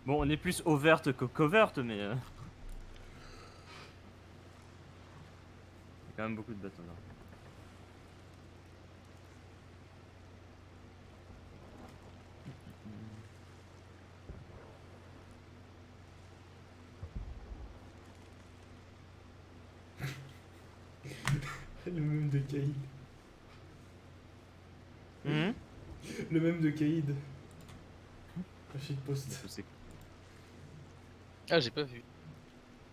Bon, on est plus overt que covert, mais... Il y a quand même beaucoup de bateaux là. Le même de Kaïd. Mmh. Le même de Kaïd. Un shitpost. Ah, j'ai pas vu.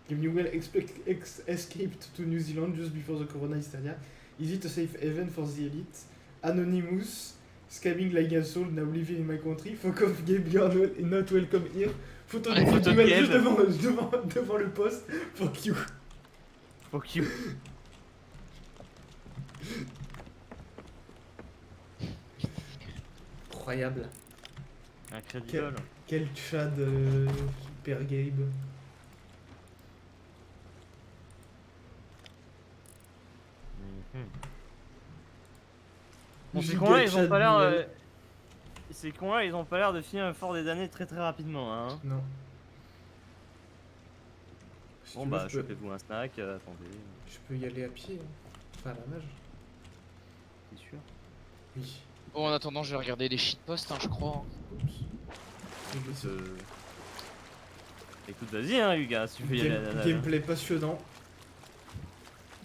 If you will escaped to New Zealand just before the corona hysteria, is it a safe haven for the elite? Anonymous, scamming like a soul, now living in my country, fuck off Gabe, you are not welcome here. Photo de Photo de Gabe Gabe. juste devant le poste, fuck you. Fuck you. Incroyable. Incredible. Quel Chad hyper Gabe. Bon, ces Giga cons-là, ils ont Chad pas l'air... Noël. Ces cons-là, ils ont pas l'air de finir un fort des damnés très rapidement, hein. Non. Si Bon tu veux, bah, je peux- chopez-vous un snack, attendez, je peux y aller à pied. Hein. Enfin, à la nage. c'est sûr. Oui. Bon, en attendant, je vais regarder les shitposts, hein, je crois. Oups. Écoute, écoute, vas-y, hein, Huga, si tu veux y aller à la nage. Gameplay passionnant.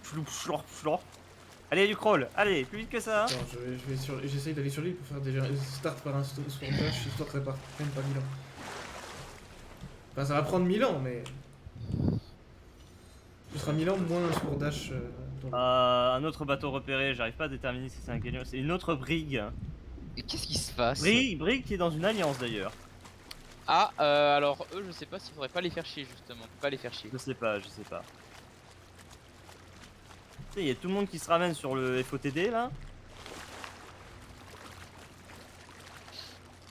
Flou, flor, flor. Allez, du crawl, allez, plus vite que ça. Attends, j'essaye d'aller sur l'île pour faire déjà start par un sword dash, histoire que ça prenne pas 1000 ans. Enfin, ça va prendre 1000 ans, mais. Ce sera 1000 ans moins un sword dash. Un autre bateau repéré, j'arrive pas à déterminer si c'est un galion. C'est une autre brigue. Et qu'est-ce qui se passe? Brigue qui est dans une alliance d'ailleurs. Ah, alors eux, je sais pas s'il faudrait pas les faire chier, justement. Pas les faire chier. Je sais pas. Tu sais, il y a tout le monde qui se ramène sur le FOTD là.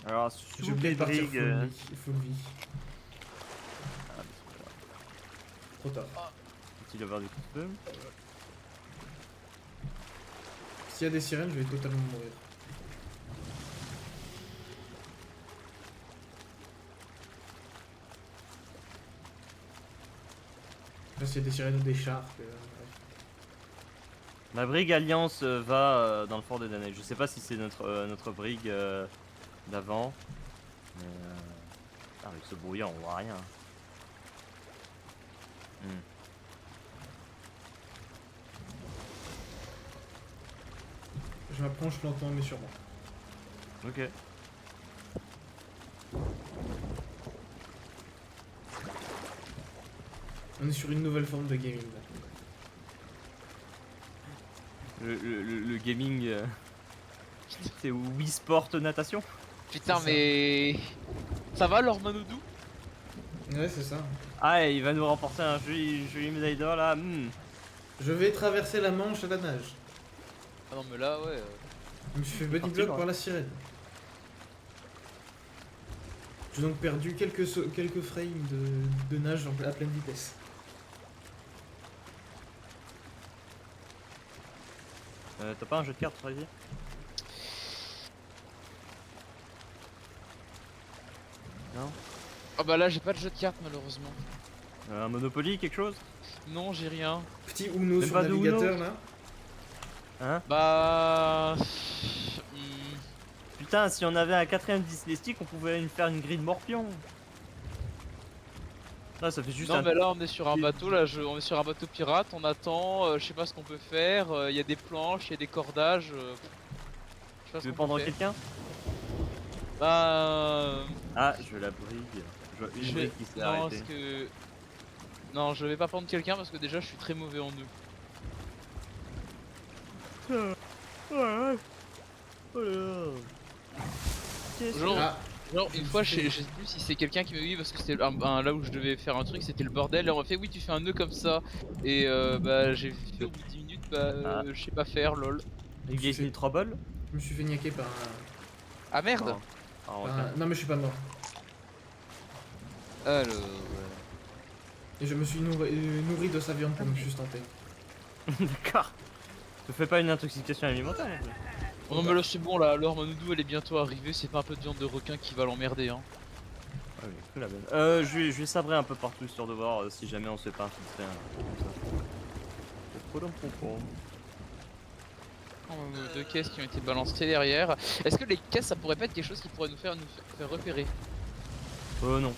Alors, J'ai sous oublié les de partir brigues. full vie. Ah, mais c'est pas grave. Trop tard. Faut-il avoir des coups de feu? S'il y a des sirènes, je vais totalement mourir. Là, s'il y a des sirènes ou des sharks. Bref. Ma brigue alliance va dans le fort des damnés. Je sais pas si c'est notre brigue d'avant. Mais avec ce brouillard on voit rien. Je m'approche lentement mais sûrement. Ok. On est sur une nouvelle forme de gaming là. Le gaming. C'est Wii Sport natation. Putain, C'est ça. mais. Ça va, leur Manoudou? Ouais, c'est ça. Ah, et il va nous remporter un joli médaille d'or là. Je vais traverser la Manche à la nage. Ah non, mais là, ouais. Je me suis fait body Parti, block ouais. par la sirène. J'ai donc perdu quelques frames de nage à pleine vitesse. T'as pas un jeu de cartes, Freddy? Non? Ah bah là, j'ai pas de jeu de cartes, malheureusement. Un Monopoly, quelque chose? Non, j'ai rien. Petit Uno Même sur pas de navigateur Uno là. Hein? Bah. Putain, si on avait un quatrième dyslexique, on pouvait faire une grille de morpion. Ah, ça fait juste Non, un... mais là, on est sur un bateau, là, on est sur un bateau pirate, on attend, je sais pas ce qu'on peut faire, il y a des planches, il y a des cordages. Je sais pas Tu ce veux qu'on prendre peut faire. quelqu'un? Bah. Ah, je veux la brigue. Je vois une Je brigue vais. qui s'est Non, arrêtée. parce que. Non, je vais pas prendre quelqu'un parce que déjà, je suis très mauvais en nœud. Ouais. Oh là là. Qu'est-ce Genre, Ah, genre, une fois, je sais plus si c'est quelqu'un qui m'a dit parce que c'était là où je devais faire un truc, c'était le bordel. Et on m'a fait, oui, tu fais un nœud comme ça. Et bah, j'ai fait au bout de 10 minutes, bah, Ah. je sais pas faire, lol. Les Disney Trouble? je me suis fait niaquer par un. Ah merde! Ah, par un- Non mais je suis pas mort. Alors. Et je me suis nourri de sa viande pour me sustenter. D'accord. Ne fais pas une intoxication alimentaire non plus. Oh non, mais là, c'est bon, là, alors Manoudou, elle est bientôt arrivée. C'est pas un peu de viande de requin qui va l'emmerder, hein. Ah oui, que la benne. Je vais sabrer un peu partout histoire de voir si jamais on se fait pas infiltrer. Comme ça. Deux caisses qui ont été balancées derrière. Est-ce que les caisses ça pourrait pas être quelque chose qui pourrait nous faire repérer? Non.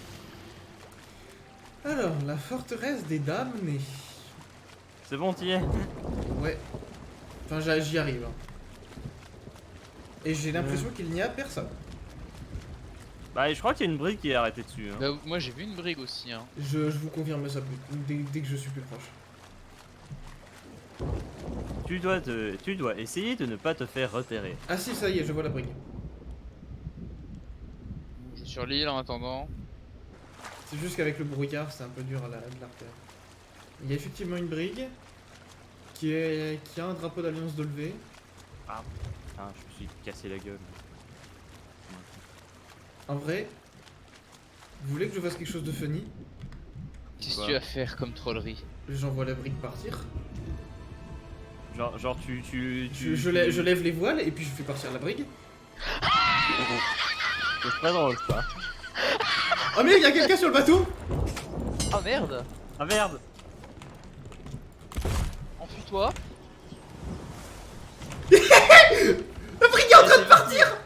Alors, la forteresse des damnés. C'est bon, t'y es? Ouais. Enfin, j'y arrive. Hein. Et j'ai l'impression qu'il n'y a personne. Bah, je crois qu'il y a une brique qui est arrêtée dessus. Hein. Bah, moi j'ai vu une brigue aussi. Hein. Je vous confirme ça dès que je suis plus proche. Tu dois essayer de ne pas te faire repérer. Ah si, ça y est, je vois la brique. Je suis sur l'île en attendant. C'est juste qu'avec le brouillard, c'est un peu dur de la repérer. Il y a effectivement une brigue qui a un drapeau d'alliance de levé. Ah, putain, je me suis cassé la gueule. En vrai, vous voulez que je fasse quelque chose de funny? Qu'est-ce que tu vas faire comme trollerie? J'envoie la brigue partir. Genre Je lève les voiles et puis je fais partir la brigue. C'est très drôle ça. Oh mais il y a quelqu'un sur le bateau! Ah merde! Ah merde! Enfuis-toi! La brigue est en train de partir!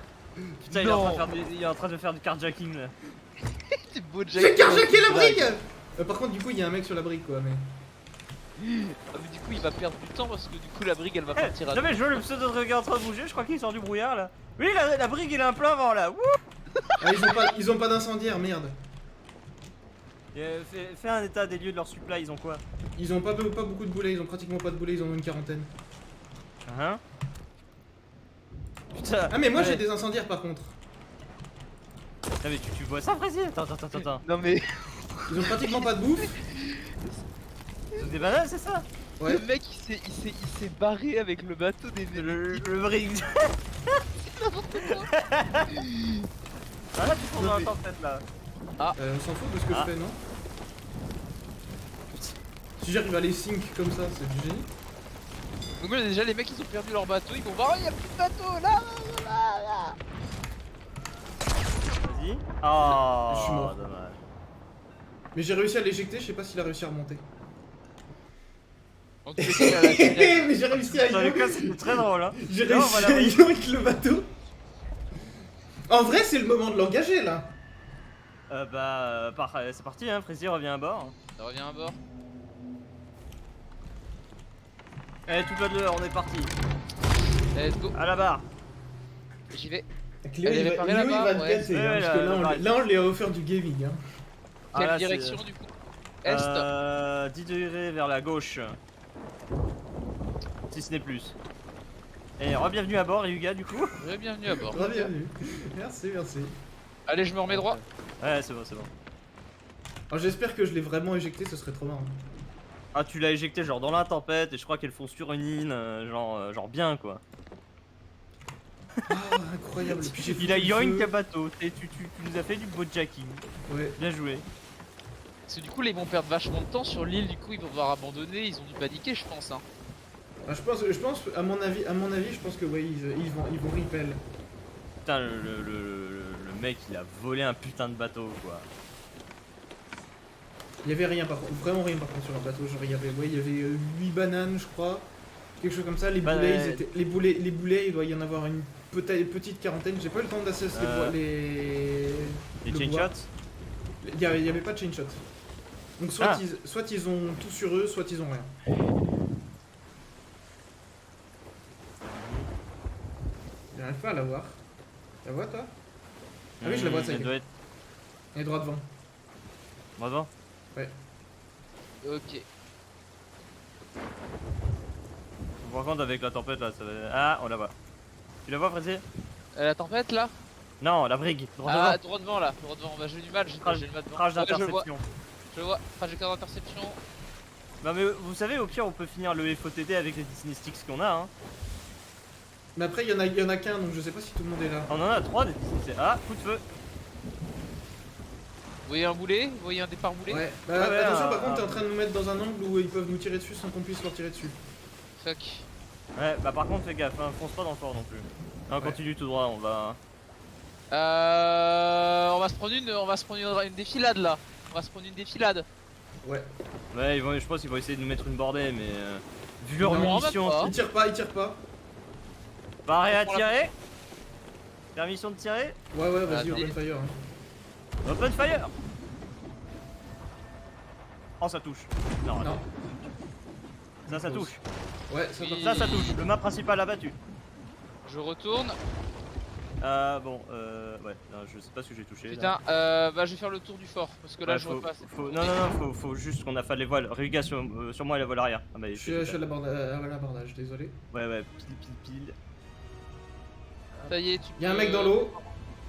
Putain, il est en train de faire du carjacking là. C'est beau Jack! J'ai carjacké la brigue! Par contre, du coup, il y a un mec sur la brigue quoi, mais. Ah, mais du coup il va perdre du temps parce que du coup la brigue elle va partir à Non mais je vois le pseudo de regard en train de bouger, je crois qu'il sort du brouillard là. Oui, la brigue il est un plein vent là. Wouh. Ah, ils ont pas d'incendiaire, merde. Fais un état des lieux de leur supply, ils ont quoi? Ils ont pas beaucoup de boulets, ils ont pratiquement pas de boulets, ils en ont une quarantaine. Hein? Putain. Ah mais moi ouais. j'ai des incendiaires par contre. Ah mais tu vois ça Frézy? Attends. Non mais Ils ont pratiquement pas de bouffe. Ils ont des bananes c'est ça? Ouais. le mec il s'est barré avec le bateau des Le brigue. Ah là tu prends dans la tempête là. On s'en fout de ce que je fais, non? Si j'arrive à les sync comme ça, c'est du génie. Donc là déjà les mecs ils ont perdu leur bateau, ils vont voir oh, il y a plus de bateau là. Vas-y. Oh, Je suis mort. dommage. Mais j'ai réussi à l'éjecter, je sais pas s'il a réussi à remonter. En tous les cas, la Mais j'ai réussi à Dans les yo. cas c'était très drôle hein. J'ai Non, réussi voilà, à oui. yo avec le bateau. En vrai, c'est le moment de l'engager là. C'est parti hein, Frézy revient à bord. Ça revient à bord. Allez, tout le monde, on est parti. Let's go. À la barre. J'y vais. Cléo, Elle est il réparée va là-bas, te ouais. gâter, hein, Ouais, parce que là, là, on lui a offert du gaming. Hein. Ah, Quelle là, direction du coup? Est. 10 degrés vers la gauche. Si ce n'est plus. Et re-bienvenue à bord, Yuga, du coup. Bienvenue à bord. Bienvenue. Merci. Allez, je me remets droit. Ouais, c'est bon. Alors j'espère que je l'ai vraiment éjecté, ce serait trop marrant. Ah, tu l'as éjecté genre dans la tempête et je crois qu'elle fonce sur une île, genre bien quoi. Ah, incroyable. Puis j'ai Il a foutu le yoink feu. à bateau, tu nous as fait du boatjacking. Ouais. Bien joué. Parce que du coup là ils vont perdre vachement de temps sur l'île, du coup ils vont devoir abandonner, ils ont dû paniquer je pense hein. Ah, je pense, à mon avis, je pense que ouais, ils vont repel. Putain, le mec il a volé un putain de bateau quoi. Il y avait rien par contre, vraiment rien par contre sur leur bateau. Genre il y avait 8 bananes, je crois. Quelque chose comme ça. Les Bah, boulets, les boulets, il doit y en avoir une petite quarantaine. J'ai pas eu le temps d'assesser Les le chain bois. shots. Il y avait pas de chain shot. Donc soit ils ont tout sur eux, soit ils ont rien. J'arrive pas à la voir. La vois toi? Ah oui, je la vois, ça y est. Elle doit être. Elle est droit devant. Bravo. Ok. Par contre avec la tempête là, ça va... Ah, on la voit. Tu la vois Frézy? La tempête là? Non, la brigue. Droit Ah, devant. droit devant là, droit devant. Bah j'ai du mal, j'ai le mal devant. Crash Ouais, je le vois, d'interception. je le vois. Trajectoire d'interception. Non mais vous savez au pire on peut finir le FOTD avec les Disney Sticks qu'on a hein. Mais après il y en a qu'un, donc je sais pas si tout le monde est là. On en a 3 des Disney Sticks. Ah, coup de feu. Vous voyez un boulet? Vous voyez un départ boulet? Ouais. Ouais, Attention, par contre t'es en train de nous mettre dans un angle où ils peuvent nous tirer dessus sans qu'on puisse leur tirer dessus. Fuck. Ouais, bah par contre fais gaffe, hein, fonce pas dans le fort non plus. Non, Ouais. continue tout droit, on va... On va va se prendre une défilade là. On va se prendre une défilade. Ouais. Ouais, je pense qu'ils vont essayer de nous mettre une bordée, mais vu leur Non, munitions, même pas. Il tire pas. paré à On prend la tirer. Permission de tirer. Ouais, vas-y, Allez. open fire. Hein. Open fire. Oh, ça touche. Non, Non. attends. Ça touche. Ouais, Oui. Ça touche. Le map principal abattu. Je retourne. Bon, ouais, non, je sais pas ce que j'ai touché. Putain, bah je vais faire le tour du fort parce que là Ouais, je vois pas. non, faut juste qu'on affale les voiles. Ryuga sur moi et la voile arrière. Ah, bah, Je suis à l'abordage, désolé. Ouais, pile. Ça y est, tu Y'a un peux- mec dans l'eau.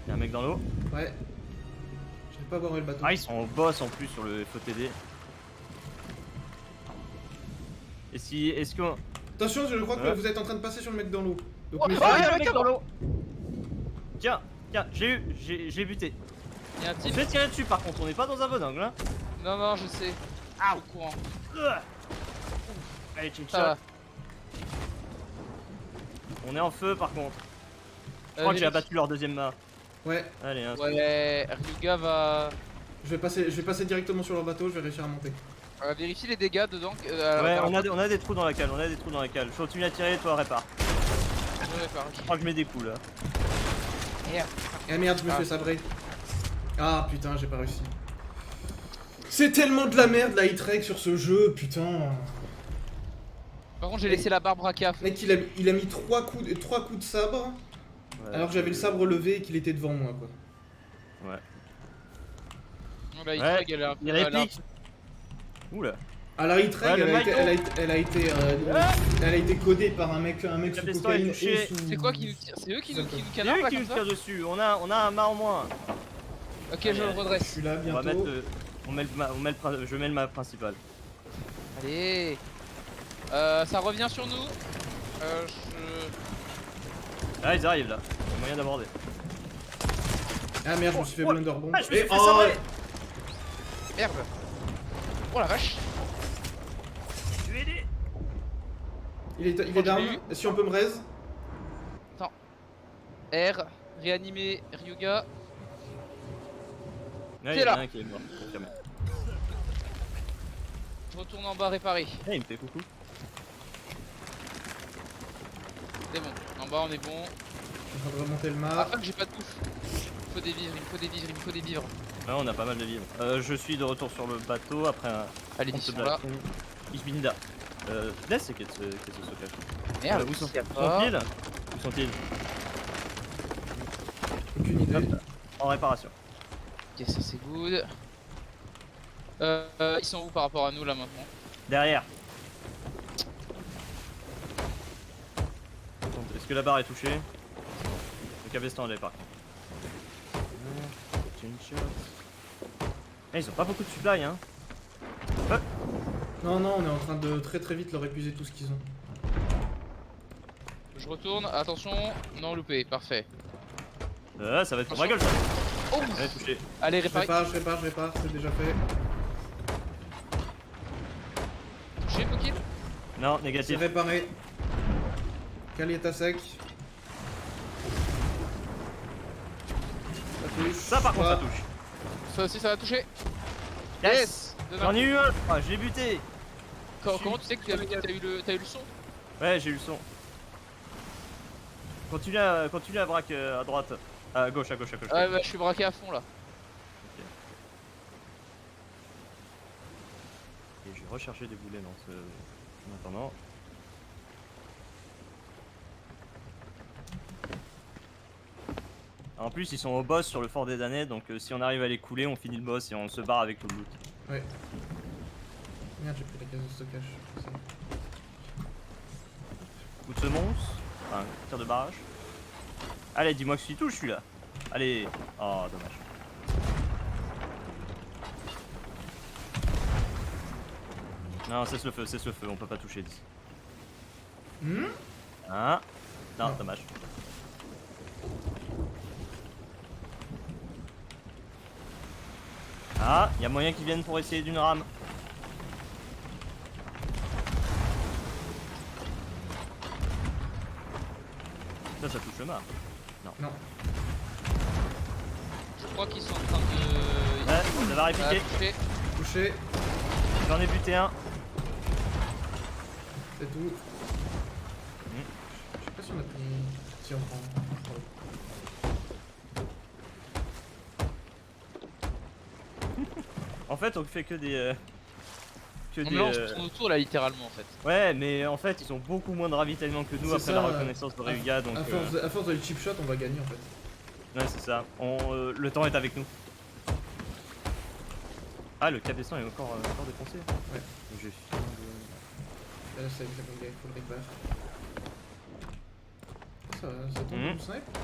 Y'a un mec dans l'eau. Ouais. Je vais pas voir le bateau. Ah, ils sont au boss en plus sur le FOTD. Et est-ce qu'on. Attention, je crois que Ouais. vous êtes en train de passer sur le mec dans l'eau. Donc, Oh, méfiez-vous. Oh, y'a un un mec mec dans l'eau. Tiens, j'ai buté. Il y a un On type. fait tirer dessus par contre, on n'est pas dans un bon angle hein. Non, je sais. Ah, Au courant. Allez, check Ça va. shot. On est en feu par contre. Je Euh, crois que j'ai vérifie. abattu leur deuxième mât. Ouais, Allez, hein. Ouais, Ryuga va. je vais passer directement sur leur bateau, je vais réussir à monter. Vérifie les dégâts dedans. Ouais, on a des trous dans la cale, Je continue à tirer, toi répare. Je crois que je mets des coups là. Merde. Eh merde, je me Ah. fais sabrer. Ah putain, j'ai pas réussi. C'est tellement de la merde la hit-reg sur ce jeu, putain. Par contre, j'ai laissé la barre braquée à fond. Mec, il a mis 3 coups de sabre, Ouais, alors que j'avais le sabre levé et qu'il était devant moi, quoi. Ouais. La Ouais, hit-reg, elle est un peu. il réplique. Oula. Ah, la hit-reg, Ouais, le elle a été codée par un mec sous Capeston est cocaïne touché. et sous... C'est quoi qui nous tire? C'est eux qui nous C'est canardent eux là qui comme nous ça? tirent dessus, on a un mât en moins. Ok, je le Je redresse. suis là On va bientôt. mettre je mets le mât principal. Allez. Ça revient sur nous. Ah, ils arrivent là, il y a moyen d'aborder. Ah merde, je me suis fait Oh, blunderbomb. Ah, je me suis Et- fait oh, sabrer. Merde. Oh la vache. Je vais aider. il est Je l'ai down. eu. Si on peut me raise. R. Réanimer Ryuga. Ouais, T'es il y en a là. un qui est mort, confirmé. Je retourne en bas réparer. Eh, il me fait coucou. C'est bon. En bas on est bon. Je suis en train de remonter le mât. Ah fuck, j'ai pas de bouffe. Il me faut des vivres, il me faut des vivres. Ouais, on a pas mal de vivres. Je suis de retour sur le bateau après un Allez, compte ils sont de là. Ich bin da. Là, c'est qu'est-ce que ce stockage. Merde, Où sont-ils pas. Où sont-ils Aucune idée. Hop, en réparation. Ok, ça c'est good. Ils sont où par rapport à nous là maintenant? Derrière. Est-ce que la barre est touchée? Le cabestan l'est par contre. Eh, ils ont pas beaucoup de supply hein. Non, on est en train de très vite leur épuiser tout ce qu'ils ont. Je retourne, attention, non loupé, parfait. Ça va être pour ma gueule ça. Oh Elle est touchée. Allez, Je réparer. répare, c'est déjà fait. Touché, Pokil? Non, C'est négatif. réparé. Cali est à sec. Ça touche. Ça par contre ça Ah, touche. Ça aussi, ça va toucher. Yes. De J'en main. ai eu un, ah, je l'ai buté. Comment tu sais que t'as eu le son? Ouais, j'ai eu le son. Continue à braque à droite. À gauche. Ouais, bah, je suis braqué à fond là. Et je vais rechercher des boulets dans ce. En attendant. En plus, ils sont au boss sur le fort des damnés, donc si on arrive à les couler, on finit le boss et on se barre avec tout le loot. Ouais. Merde, j'ai pris la case de stockage. Ça. Coup de semonce. Enfin, tir de barrage. Allez, dis-moi que je touche celui-là. Allez. Oh, dommage. Non, cesse le feu, on peut pas toucher d'ici. Ah. Non, Non. dommage. Ah, y a moyen qu'ils viennent pour essayer d'une rame. Ça touche le mât. Non. crois qu'ils sont en train de. Ouais, ça va répliquer. Toucher. Touché. J'en ai buté un. C'est tout. Je sais pas si on a pris. Si on prend. En fait, on fait que des. Que On des. mélange tout autour là, littéralement en fait. Ouais, mais en fait, ils ont beaucoup moins de ravitaillement que nous C'est après ça, la reconnaissance de Ryuga. Donc, À force de les chip shot, on va gagner en fait. ouais, c'est ça. Le temps est avec nous. Ah, le cabestan est encore défoncé. Ouais. Donc, j'ai fini de. Là, c'est avec la bonne gueule, faut le réparer. Ça tombe Mhm. du snipe.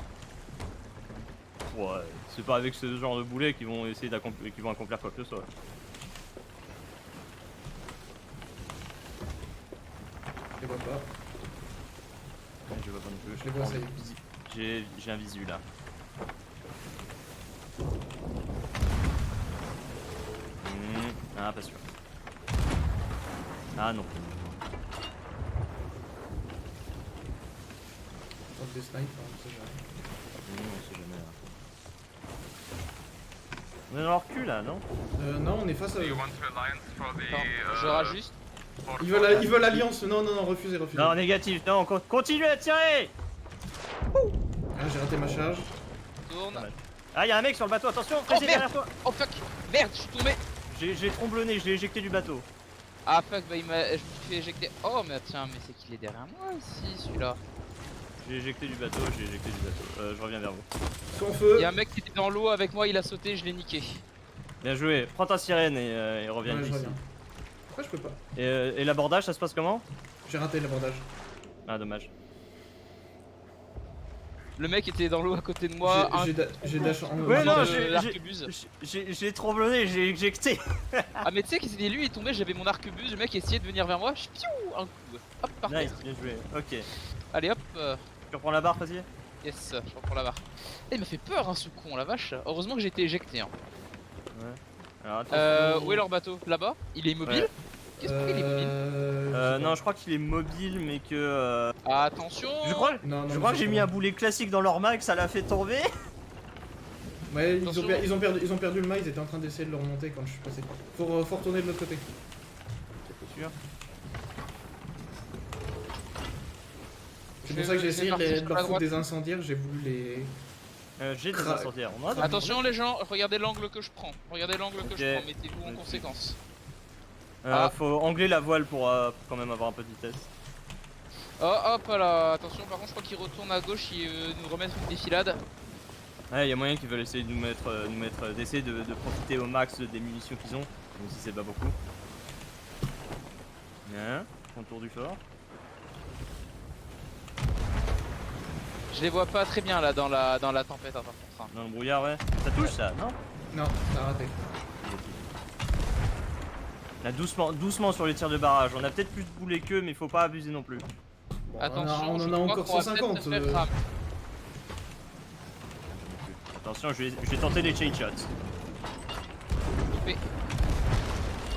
Ouais, c'est pas avec ce genre de boulets qu'ils vont essayer qu'ils vont accomplir quoi que ce soit. Je les vois pas. Ouais, je vois pas non plus. Je les vois, ça y est. J'ai un visu là. Ah, pas sûr. Ah non. Tente des snipes, on sait jamais. On sait jamais. Là. On est dans leur cul là, non? Non, on est face à eux. Attends, je rajuste. Ils veulent l'alliance. Non, refusez. Non, négatif, non, continue à tirer! Ah, j'ai raté ma charge. Tourne. Ah, y'a un mec sur le bateau, attention, Freddy, merde. derrière toi! Oh fuck. Merde, je suis tombé. J'ai tromblonné, je l'ai éjecté du bateau. Ah fuck, bah je me suis fait éjecter. Oh mais tiens, mais c'est qu'il est derrière moi ici, celui-là. J'ai éjecté du bateau, je reviens vers vous. Sont en feu. Il y a un mec qui était dans l'eau avec moi, il a sauté, je l'ai niqué. Bien joué, prends ta sirène et reviens Ouais, je ici. reviens. Pourquoi je peux pas? Et l'abordage, ça se passe comment? J'ai raté l'abordage. Ah, dommage. Le mec était dans l'eau à côté de moi. J'ai dash en. Ouais, non, l'arquebuse. j'ai tromblonné, j'ai éjecté. Ah mais tu sais que c'était lui, il est tombé, j'avais mon arquebuse, le mec essayait de venir vers moi, je piou un coup. Hop, par Nice, terre. bien joué. Ok. Allez hop, Tu reprends la barre, vas-y. yes, je reprends la barre. Eh, il m'a fait peur hein ce con, la vache. Heureusement que j'ai été éjecté. Hein. Ouais. Alors, attention. Où est leur bateau? Là-bas? Il est immobile? Ouais. Qu'est-ce qu'il est immobile? Non, je crois qu'il est mobile, mais que. Attention. Je crois que j'ai mis un bout. boulet classique dans leur max, ça l'a fait tomber. Ouais, Attention. ils ont perdu le mât, ils étaient en train d'essayer de le remonter quand je suis passé. Faut retourner de l'autre côté. C'est sûr. C'est pour ça que j'ai essayé parti de sur la leur foutre droite. des incendiaires, j'ai voulu les. J'ai des Cra- incendiaires. On en a des- Attention les gens, regardez l'angle que je prends. Regardez l'angle que je Ok. prends, mettez-vous en Ok. conséquence. Ah. Faut angler la voile pour quand même avoir un peu de vitesse. Oh hop là, attention par contre je crois qu'ils retournent à gauche, ils nous remettent une défilade. Ouais, y a moyen qu'ils veulent essayer de d'essayer de profiter au max des munitions qu'ils ont, même si c'est pas beaucoup. Bien, contour du fort. Je les vois pas très bien là dans la tempête hein, par contre. Hein. Dans le brouillard, ouais. Ça touche ça, non? Non, ça a raté. Là, doucement sur les tirs de barrage. On a peut-être plus de boulets qu'eux, mais faut pas abuser non plus. Bon, Attention, on je en a crois encore qu'on va peut-être 150. se faire cramer. Attention, je vais tenter les chain shots. Loupé.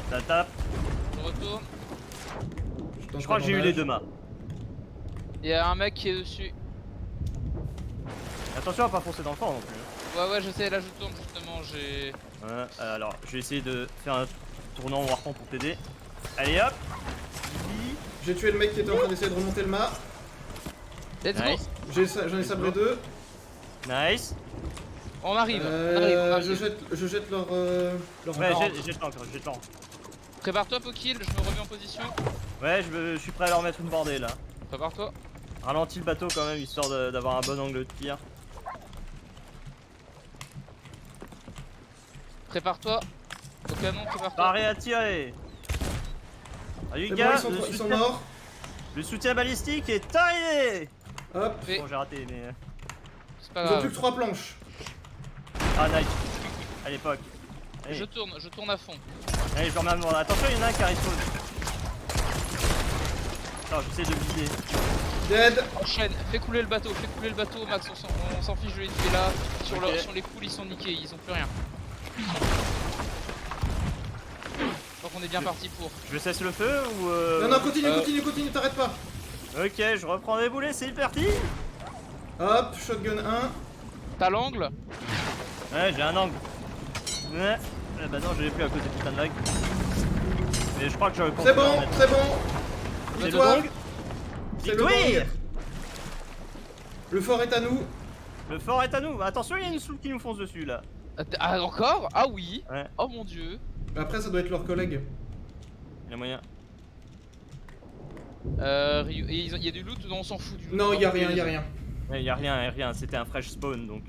Ça tape. Je retourne. tente Je crois que j'ai eu les l'abordage. deux mâts. Il y a un mec qui est dessus. Attention à pas foncer dans le fort non plus. Ouais je sais, là je tourne justement, j'ai... Ouais, alors, je vais essayer de faire un tournant au harpon pour t'aider. Allez hop. J'ai tué le mec qui était en train d'essayer de remonter le mât. Let's Nice. go. J'en ai sablé deux. Nice. On arrive, on arrive. Je jette leur. Ouais, encart. jette encore, jette encore. Prépare-toi Pokil, je me remets en position. Ouais, je suis prêt à leur mettre une bordée là. Prépare-toi. Ralentis le bateau quand même, histoire d'avoir un bon angle de tir. Prépare-toi. Au canon, prépare-toi. Paré à tirer. Salut C'est gars, bon, ils sont morts. le soutien balistique est terminé. Hop. Et- Bon, j'ai raté, mais. C'est pas Ils ont plus grave. que 3 planches. Ah, nice. À l'époque. Allez, Je tourne à fond. allez, je remets un bordel. Attention, il y en a un qui arrive. Attends, j'essaie de viser. Dead. Enchaîne, fais couler le bateau, Max, on s'en fiche de les tuer là. Sur, Ok. sur les poules ils sont niqués, ils ont plus rien. Donc on est bien parti pour. Je cesse le feu ou. Non, continue, t'arrêtes pas. Ok, je reprends mes boulets, c'est parti. Hop, shotgun 1. T'as l'angle? Ouais, j'ai un angle. Ouais. Bah non, je l'ai plus à cause des putains de lags. Mais je crois que j'aurais C'est bon, c'est bon. C'est le Victoire. dong. C'est le Victoire. dong. Le fort est à nous. Le fort est à nous. Attention, il y a une soupe qui nous fonce dessus là. Ah, encore? Ah oui. Ouais, Oh mon dieu. Après, ça doit être leurs collègues. il y a moyen. Et il y a du loot ou non, on s'en fout du loot? Non, y a rien, y a rien. Ouais, y a rien. C'était un fresh spawn donc.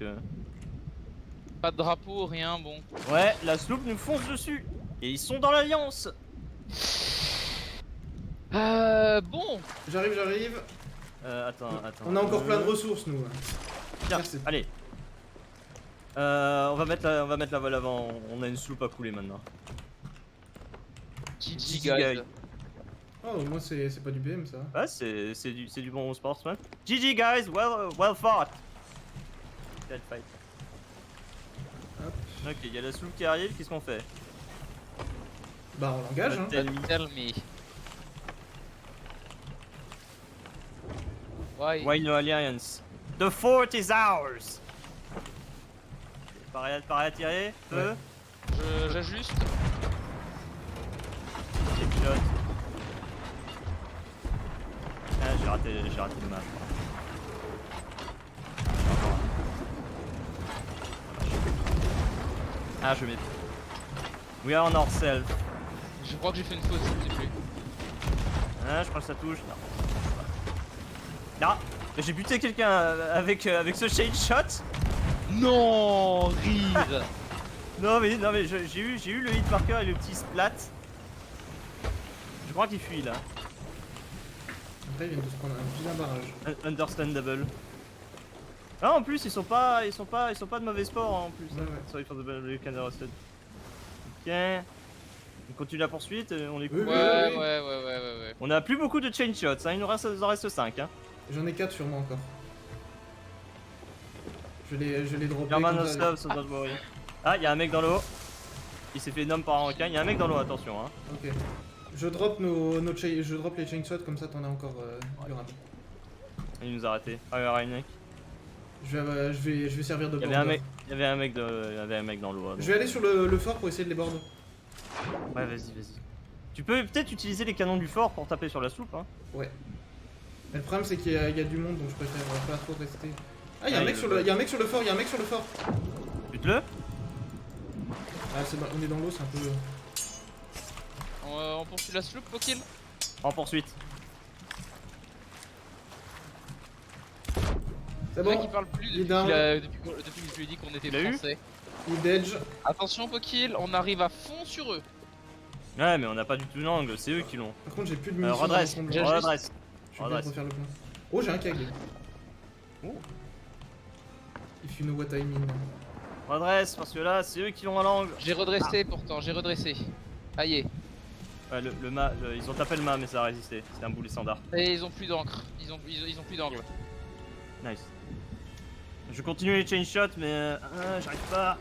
Pas de drapeau, rien, bon. Ouais, la sloop nous fonce dessus. Et ils sont dans l'alliance. Bon. J'arrive. Attends. On a encore plein de ressources, nous. Tiens, Merci. allez. On va mettre la voile avant. On a une sloop à couler maintenant. GG GG, guys. guys. Oh, au moins, c'est pas du BM, ça. Ouais, c'est du bon sportsman. GG guys, well fought. Good fight. Hop. Ok, il y a la sloop qui arrive, qu'est-ce qu'on fait? Bah, on l'engage, hein. Tell me. Tell me. Why no alliance? The fort is ours! Pareil à tirer, feu, J'ajuste. check shot. Ah, j'ai raté le match. Ah, je mets. We are on ourselves. Je crois que j'ai fait une faute, je sais plus. Ah, je crois que ça touche. Non. Mais j'ai buté quelqu'un avec ce shade shot. Non, rire. Non mais j'ai eu le hit marker et le petit splat. Je crois qu'il fuit là. Après, ils viennent de se prendre un vilain barrage. Understandable. Ah en plus ils sont pas de mauvais sport hein, en plus. Ouais, ouais. Sorry for the you can arrested. Ok. On continue la poursuite, on est Oui, cool. Ouais. On a plus beaucoup de chain shots, hein. Il nous en reste 5 hein. J'en ai 4 sur moi encore. Je les droppé. German comme of ça. stuff, so don't worry. Ah, il y a un mec dans l'eau. Il s'est fait nom par un requin. Il y a un mec dans l'eau, attention. Hein. Ok. Je drop je drop les chainshots comme ça t'en as encore plus rapide. Il nous a raté. Ah, il y a un mec. Je vais servir de Il y border. avait un mec dans l'eau. Je vais aller sur le fort pour essayer de les border. Ouais, vas-y. Tu peux peut-être utiliser les canons du fort pour taper sur la soupe. Hein. Ouais. Mais le problème c'est qu'il y a du monde donc je préfère pas trop rester. Ah, il y a Ah, un mec sur le fort, Bute-le. Ah, c'est bon, on est dans l'eau, c'est un peu. On poursuit la sloop, au kill. En poursuite. C'est Le mec bon, il parle plus il est depuis, down. depuis que je lui ai dit qu'on était Il l'a eu français. il dodge. Attention Pokil, on arrive à fond sur eux. Ouais, mais on n'a pas du tout l'angle, c'est eux qui l'ont. Par contre, j'ai plus de munitions. Redresse, dans mon J'ai combat. redresse. Je suis bien pour faire le point. Oh, j'ai un keg. Oh. If you know what I mean. Redresse, parce que là, c'est eux qui l'ont à l'angle. J'ai redressé pourtant, j'ai redressé. Aïe. Ouais, ils ont tapé le mât, mais ça a résisté. C'était un boulet standard. Et ils ont plus d'encre. Ils ont plus d'angle. Nice. Je continue les chain shots, mais j'arrive pas.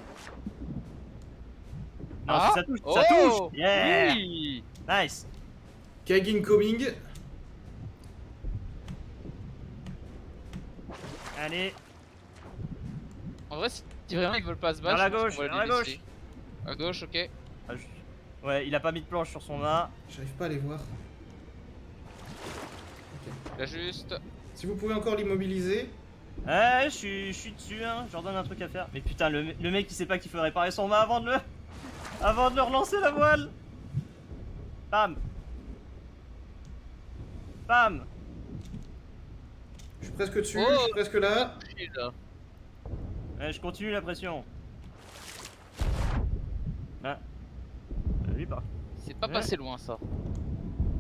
Non, Ah, si ça touche, oh, ça touche. Yeah. Oui. Nice. Keg incoming. Allez, En vrai, si vraiment ils veulent pas se vers battre, la je pense gauche, qu'on va vers la les gauche. laisser. À gauche, ok. Ah, ouais, il a pas mis de planche sur son mât. J'arrive pas à les voir. Là juste. Si vous pouvez encore l'immobiliser. Ouais, je suis dessus, hein. Je leur donne un truc à faire. Mais putain, le mec il sait pas qu'il faut réparer son mât avant de le relancer la voile. Bam. Bam. Je suis presque dessus, Oh. je suis presque là. Shield. Ouais, je continue la pression. Ah. Lui pas. C'est pas Ouais. passé loin ça.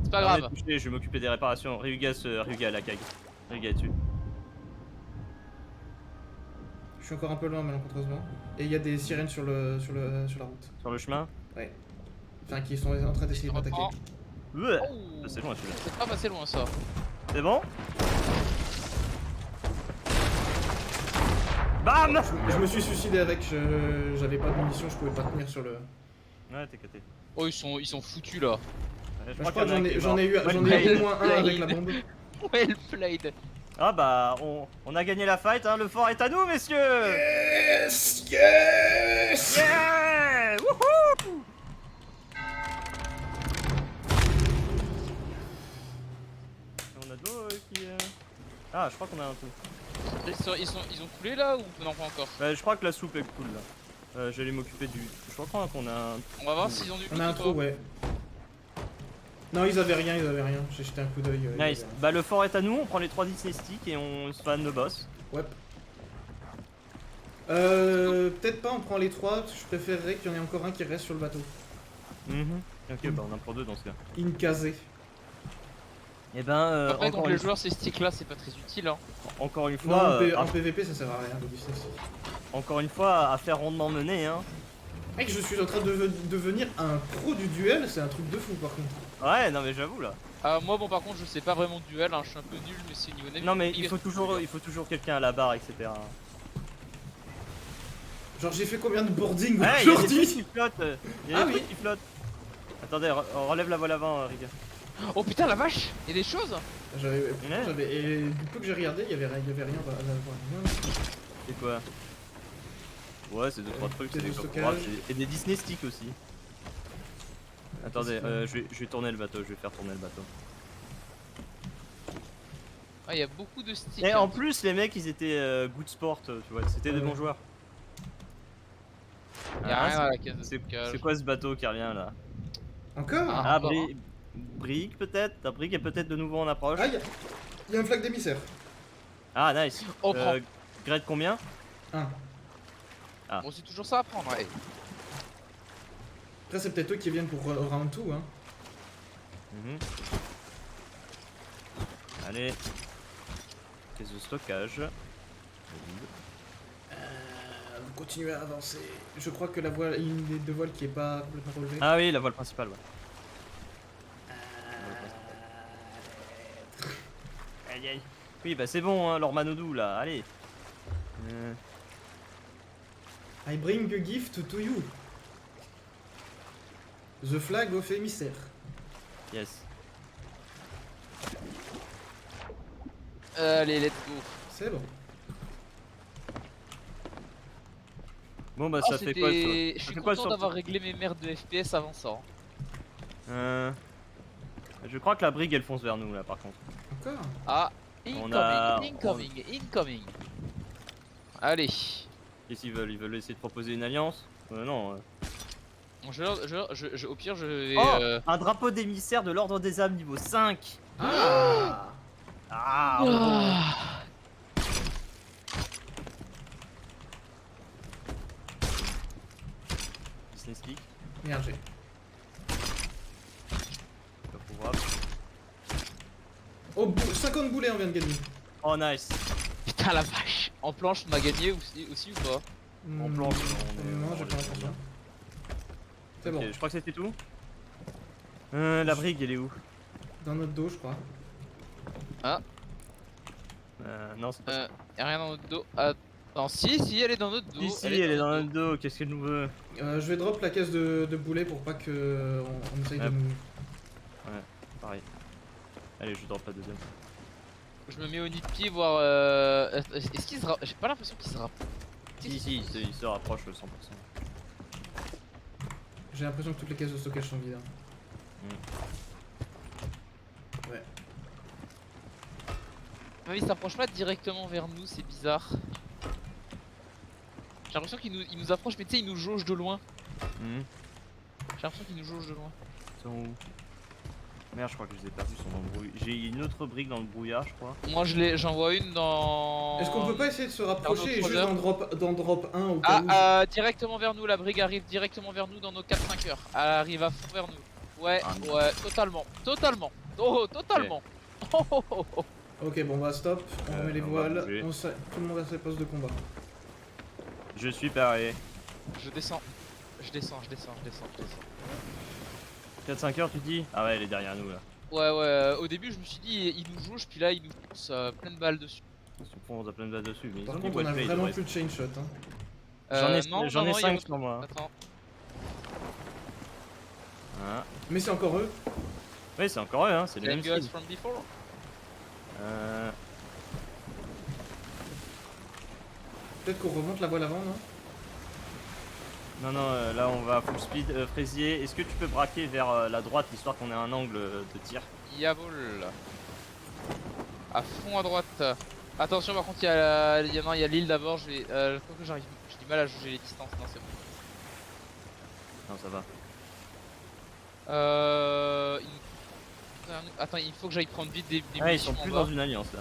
C'est pas On est grave. touché, je vais m'occuper des réparations. Ryuga à la cag. Ryuga est dessus. Je suis encore un peu loin malencontreusement. Et il y a des sirènes sur la route. Sur le chemin. Ouais. Enfin, qui sont en train d'essayer de m'attaquer. Reprends. Ouais. Oh. Ça, c'est loin celui-là. C'est pas passé loin ça. C'est bon? Bam! Je me suis suicidé avec, j'avais pas de munitions, je pouvais pas tenir sur le. Ouais, t'es côté. Oh, ils sont foutus là. Ouais, Je crois que qu'il y en a un qui est j'en ai eu mort. au Ouais, moins un avec la bombe. Well played. Ah bah, on a gagné la fight, hein. Le fort est à nous, messieurs! Yes! Yes! Ah, je crois qu'on a un tout. Ils ont coulé là ou non pas encore? Bah, je crois que la soupe est cool là. J'allais m'occuper du. Je crois qu'on a un. On va voir s'ils ont du On a un loot ou trou, pas. ouais. Non, ils avaient rien. J'ai jeté un coup d'œil. Ils avaient Nice. rien. Bah, le fort est à nous, on prend les 3 Disney sticks et on se fan le boss. Ouais. Peut-être pas, on prend les 3. Je préférerais qu'il y en ait encore un qui reste sur le bateau. Ok, bah, on en prend 2 dans ce cas. Incasé. Et ben, Après, encore, contre une les joueurs, ces sticks là, c'est pas très utile. Hein. encore une Non, fois, en PVP, ça sert à rien de Disney Stick. encore une fois, à faire rondement mener, hein. Mec, je suis en train de devenir un pro du duel, c'est un truc de fou par contre. Ouais, non mais j'avoue là. Moi, bon, par contre, je sais pas vraiment de duel, hein. Je suis un peu nul, mais c'est niveau navy. Non mais il faut toujours quelqu'un à la barre, etc. Genre, j'ai fait combien de boarding Ouais, il y a des trucs aujourd'hui? qui flottent. Il y a Ah des oui. trucs qui flottent. Attendez, relève la voile avant, Riga. Oh putain, la vache! Il y a des choses! Et du peu que j'ai regardé, il y avait rien à voir. C'est quoi? Ouais, c'est 2-3 trucs, c'est des des stockages. coffres et des Disney sticks aussi. Attendez, je vais tourner le bateau, je vais faire tourner le bateau. Ah, il y a beaucoup de sticks. Et hein. en plus, les mecs ils étaient good sport, tu vois, c'était des Ouais. bons joueurs. Il y a Ah, rien à la case de c'est stockage. quoi ce bateau qui revient là? Encore? Ah. Ah, encore, Brick peut-être? La Brick est peut-être de nouveau en approche. Ah, il y a un flag d'émissaire. Ah, nice. On prend. Grade combien? Un. Ah. Bon, c'est toujours ça à prendre, ouais. Après, c'est peut-être eux qui viennent pour round 2, hein. Mhm. Allez. Caisse de stockage. Vous continuez à avancer. Je crois que la voile, il y a une des deux voiles qui est pas complètement relevée. Ah oui, la voile principale, ouais. Aïe aïe. Oui, bah c'est bon, hein, l'Ormanodou là, allez. I bring a gift to you. The flag of émissaire. Yes. Allez, let's go. C'est bon. Bon bah Oh, ça fait quoi ça? Je Ça suis fait quoi content sur- d'avoir réglé mes merdes de FPS avant ça. Hein. Je crois que la brigue elle fonce vers nous là par contre. Encore? Ah, On incoming, a- incoming, incoming. Allez. Qu'est-ce qu'ils veulent? Ils veulent essayer de proposer une alliance? Non. Au pire, je vais. Oh, un drapeau d'émissaire de l'ordre des âmes niveau 5. Ah! Ah, Ah. Disney Stick, Merde, j'ai. pas pouvoir. Oh, 50 boulets, on vient de gagner. Oh nice. Putain la vache. En planche, on a gagné aussi ou pas? En planche, on est- Non, j'ai on pas est- l'impression. C'est Ok, bon. je crois que c'était tout. La brigue elle est où? Dans notre dos, je crois. Non, c'est pas ça. Y'a rien dans notre dos. Attends, si, elle est dans notre dos. Ici, elle est dans notre dos, qu'est-ce qu'elle nous veut? Je vais drop la caisse de boulets pour pas que on essaye de Ouais. nous. Pareil. Allez, je drop la deuxième. Je me mets au nid de pied voir. Est-ce qu'il se J'ai pas l'impression qu'il se rapproche. Si, il se rapproche 100%. J'ai l'impression que toutes les caisses de stockage sont vides. hein. Ouais. Ah, il s'approche pas directement vers nous, c'est bizarre. J'ai l'impression qu'il nous approche, mais tu sais, il nous jauge de loin. J'ai l'impression qu'il nous jauge de loin. Ils sont où? Merde, je crois que je les ai perdus sur mon brouillard. J'ai une autre brique dans le brouillard, je crois. Moi, j'en vois une dans. Est-ce qu'on peut pas essayer de se rapprocher et juste d'en drop un au cas où? Directement vers nous, la brigue arrive directement vers nous dans nos 4-5 heures. Elle arrive à fond vers nous. Ouais, totalement. Oh, totalement. Oh. Ok, bon bah stop, on met les on va voiles, bouger. tout le monde a ses postes de combat. Je suis paré. Je descends. 4-5 heures, tu dis? Ah ouais, elle est derrière nous là. Ouais, au début, je me suis dit, il nous jauge, puis là, il nous pousse plein de balles dessus. Ils se font, on a plein de balles dessus. Mais Par ils ont contre, dit on a what vraiment play, plus de chain shot. Hein. J'en ai il y a 5 autre- sur moi. Attends. Hein. Mais c'est encore eux. Oui, c'est encore eux, hein, c'est les Same mêmes guys skills. from before. Peut-être qu'on remonte la voile avant, non? Non, là on va full speed. Fraisier, est-ce que tu peux braquer vers la droite histoire qu'on ait un angle de tir? Yavol. À fond à droite. Attention, par contre, il y a l'île d'abord. Je crois que j'arrive. J'ai du mal à juger les distances. Non, c'est bon. Non, ça va. Attends, il faut que j'aille prendre vite des Ah, ils sont munitions plus en dans bas. une alliance là.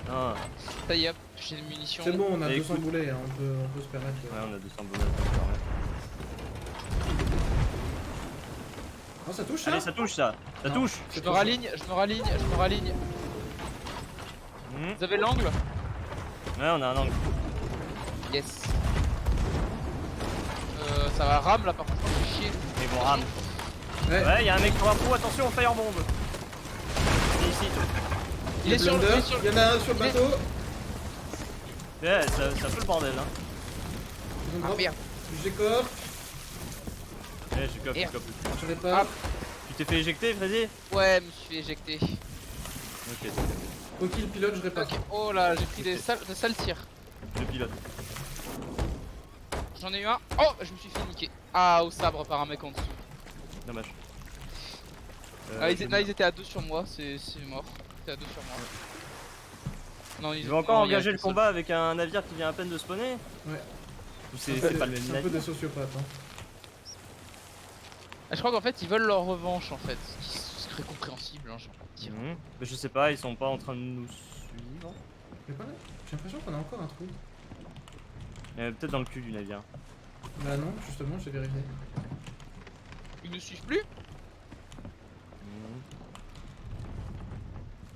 Non. Ça y est, hop, j'ai des munitions. C'est bon, on a Et 200 écoute. boulets, hein, on peut se permettre. Ouais, on a 200 boulettes, ça peut permettre. Oh, ça touche ça? Allez, ça touche ça. Ça Non. touche. Je me raligne. Mhm. Vous avez l'angle? Ouais, on a un angle. Yes. Ça va ram là par contre, je chier. Ils vont ram. Ouais. Ouais, y'a un mec sur un pot, attention, firebomb. Il est ici. Il est sur le. Blunder, il y en a un sur le bateau. Ouais, ça fout le bordel hein. Ils ont Ah drop. merde. J'ai coffre, Ouais, j'ai coffre, Merde. j'aurais pas. Ah. Tu t'es fait éjecter, Freddy? Ouais, je me suis fait éjecter. Ok, Ok, le pilote, je répare. Ok, oh là, j'ai pris des sales tirs. je pilote. J'en ai eu un. Oh, je me suis fait niquer. Ah, au sabre par un mec en dessous. Dommage. Ah, ils étaient à 2 sur moi, c'est mort. Ils étaient à 2 sur moi. Non, Tu veux encore engager le combat avec un navire qui vient à peine de spawner? Ouais. Ou c'est pas le même C'est un peu navire? des sociopathes. Hein. Ah, je crois qu'en fait, ils veulent leur revanche en fait. Ce qui serait compréhensible, hein, j'ai envie de dire. Mhm. Mais je sais pas, ils sont pas en train de nous suivre. J'ai pas là. J'ai l'impression qu'on a encore un trou. Peut-être dans le cul du navire. Bah non, justement, j'ai vérifié. Ils nous suivent plus? Mhm.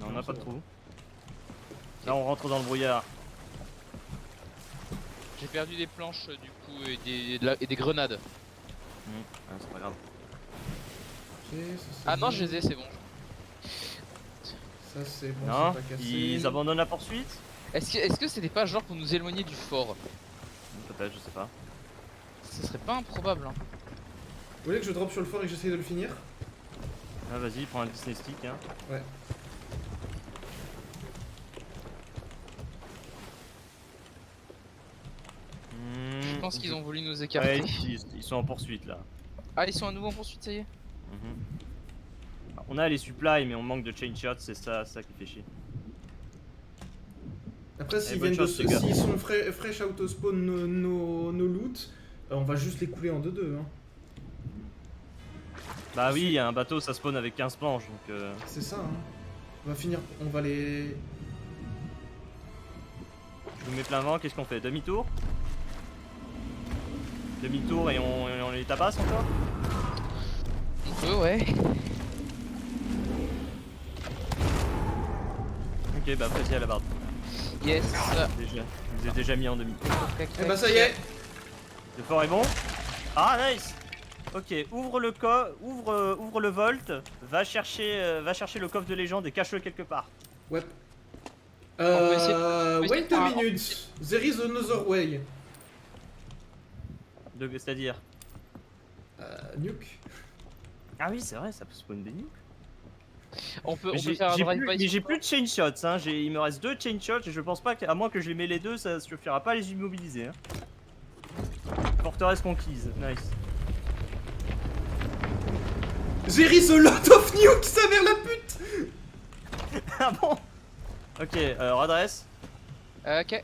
Non, on Non, n'a pas de c'est trou. Là, on rentre dans le brouillard. J'ai perdu des planches du coup et des grenades. Ah, c'est pas grave. Ok, ça, c'est Ah non, bon. je les ai, c'est bon. Ça c'est bon, Non, c'est pas cassé. ils abandonnent la poursuite? Est-ce que c'était pas genre pour nous éloigner du fort? Peut-être, je sais pas. Ce serait pas improbable, hein. Vous voulez que je drop sur le fort et que j'essaye de le finir? Ah, vas-y, prends un Disney Stick. Hein. Ouais. Je pense qu'ils ont voulu nous Ouais, écarter. ils sont en poursuite là. Ah, ils sont à nouveau en poursuite, ça y est? On a les supplies, mais on manque de chain shots, c'est ça qui fait chier. Après, s'ils bonne viennent de chance, les gars. s'ils sont fresh out of spawn nos loot, on va juste les couler en 2-2. Hein. Bah oui, un bateau ça spawn avec 15 planches donc. C'est ça. Hein. On va finir. On va les. Je vous mets plein vent, qu'est-ce qu'on fait? Demi-tour? Demi-tour et on les tabasse encore? On peut, ouais. Ok, bah vas-y à la barre. Yes. Déjà, je vous ai déjà mis en demi-tour. Eh bah, ça y est! Le fort est bon? Ah, nice! Ok, ouvre le vault, va chercher le coffre de légende et cache-le quelque part. Ouais. peut essayer de Wait faire a un- minute! There is another way. C'est-à-dire? Nuke. Ah oui, c'est vrai, ça peut spawn des nukes. On peut Mais faire un j'ai drive-by. plus, mais j'ai plus de chain shots, hein. Il me reste 2 chain shots et je pense pas qu'à moins que je les mets les deux, ça suffira pas à les immobiliser. Hein. Forteresse conquise, nice. There is a lot of nukes, sa mère la pute! Ah bon? Ok, redresse. Ok. Alors,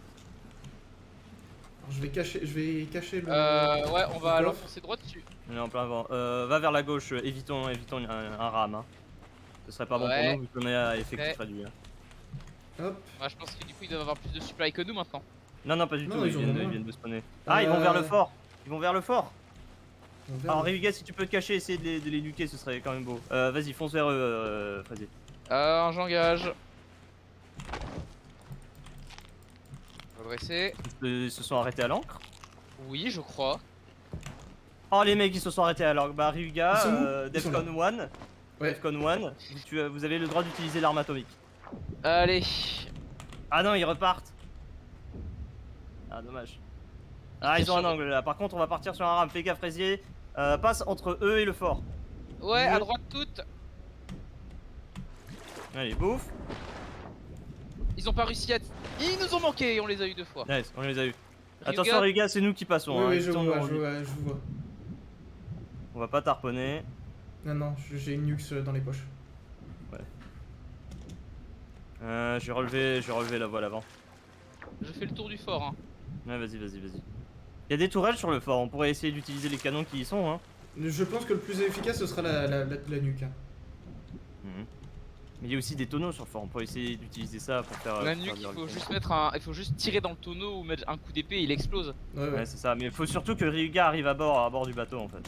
je vais cacher le. Ouais, on va le l'enfoncer droit dessus. On est en plein vent. Va vers la gauche, évitons un ram. Hein. Ce serait pas bon Ouais. pour nous vu qu'on est à effectif Ouais. réduit. Hein. Hop. Bah, je pense que du coup, ils doivent avoir plus de supply que nous maintenant. Non, non, pas du Non, tout, ils en ont moins. ils viennent de spawner. Ah, ils vont vers le fort. Ils vont vers le fort. On verra. Alors, Riviga, si tu peux te cacher, essayer de les nuquer, ce serait quand même beau. Vas-y, fonce vers eux, Freddy. J'engage. Redresser. Ils se sont arrêtés à l'ancre. Oui, je crois. Oh, les mecs, ils se sont arrêtés à l'ancre. Bah, Ils sont où Riviga, Ils sont Defcon 1. Ouais. Defcon 1, vous avez le droit d'utiliser l'arme atomique. Allez. Ah non, ils repartent. Ah, dommage. Ah, ils ont un angle là. Par contre, on va partir sur un ram. Fais gaffe, Fraisier. Passe entre eux et le fort. Ouais, Mieux. à droite toutes. Allez, bouffe. Ils ont pas réussi à. Ils nous ont manqué, on les a eu 2 fois. Nice, on les a eu. Ryuga, Attention, Riga, c'est nous qui passons. Oui, hein. oui, je Évitons vois, de- je vous vois. On va pas tarponner. Non, non, j'ai une nukes dans les poches. J'ai relevé la voile avant. Je fais le tour du fort. Hein. Ouais, vas-y. Il y a des tourelles sur le fort, on pourrait essayer d'utiliser les canons qui y sont, hein. Je pense que le plus efficace ce sera la nuque. Hein. Mhm. Mais il y a aussi des tonneaux sur le fort, on pourrait essayer d'utiliser ça pour faire. La pour nuque, faire il du faut recul. juste mettre il faut juste tirer dans le tonneau ou mettre un coup d'épée et il explose. Ouais. Ouais, c'est ça, mais il faut surtout que Ryuga arrive à bord du bateau en fait.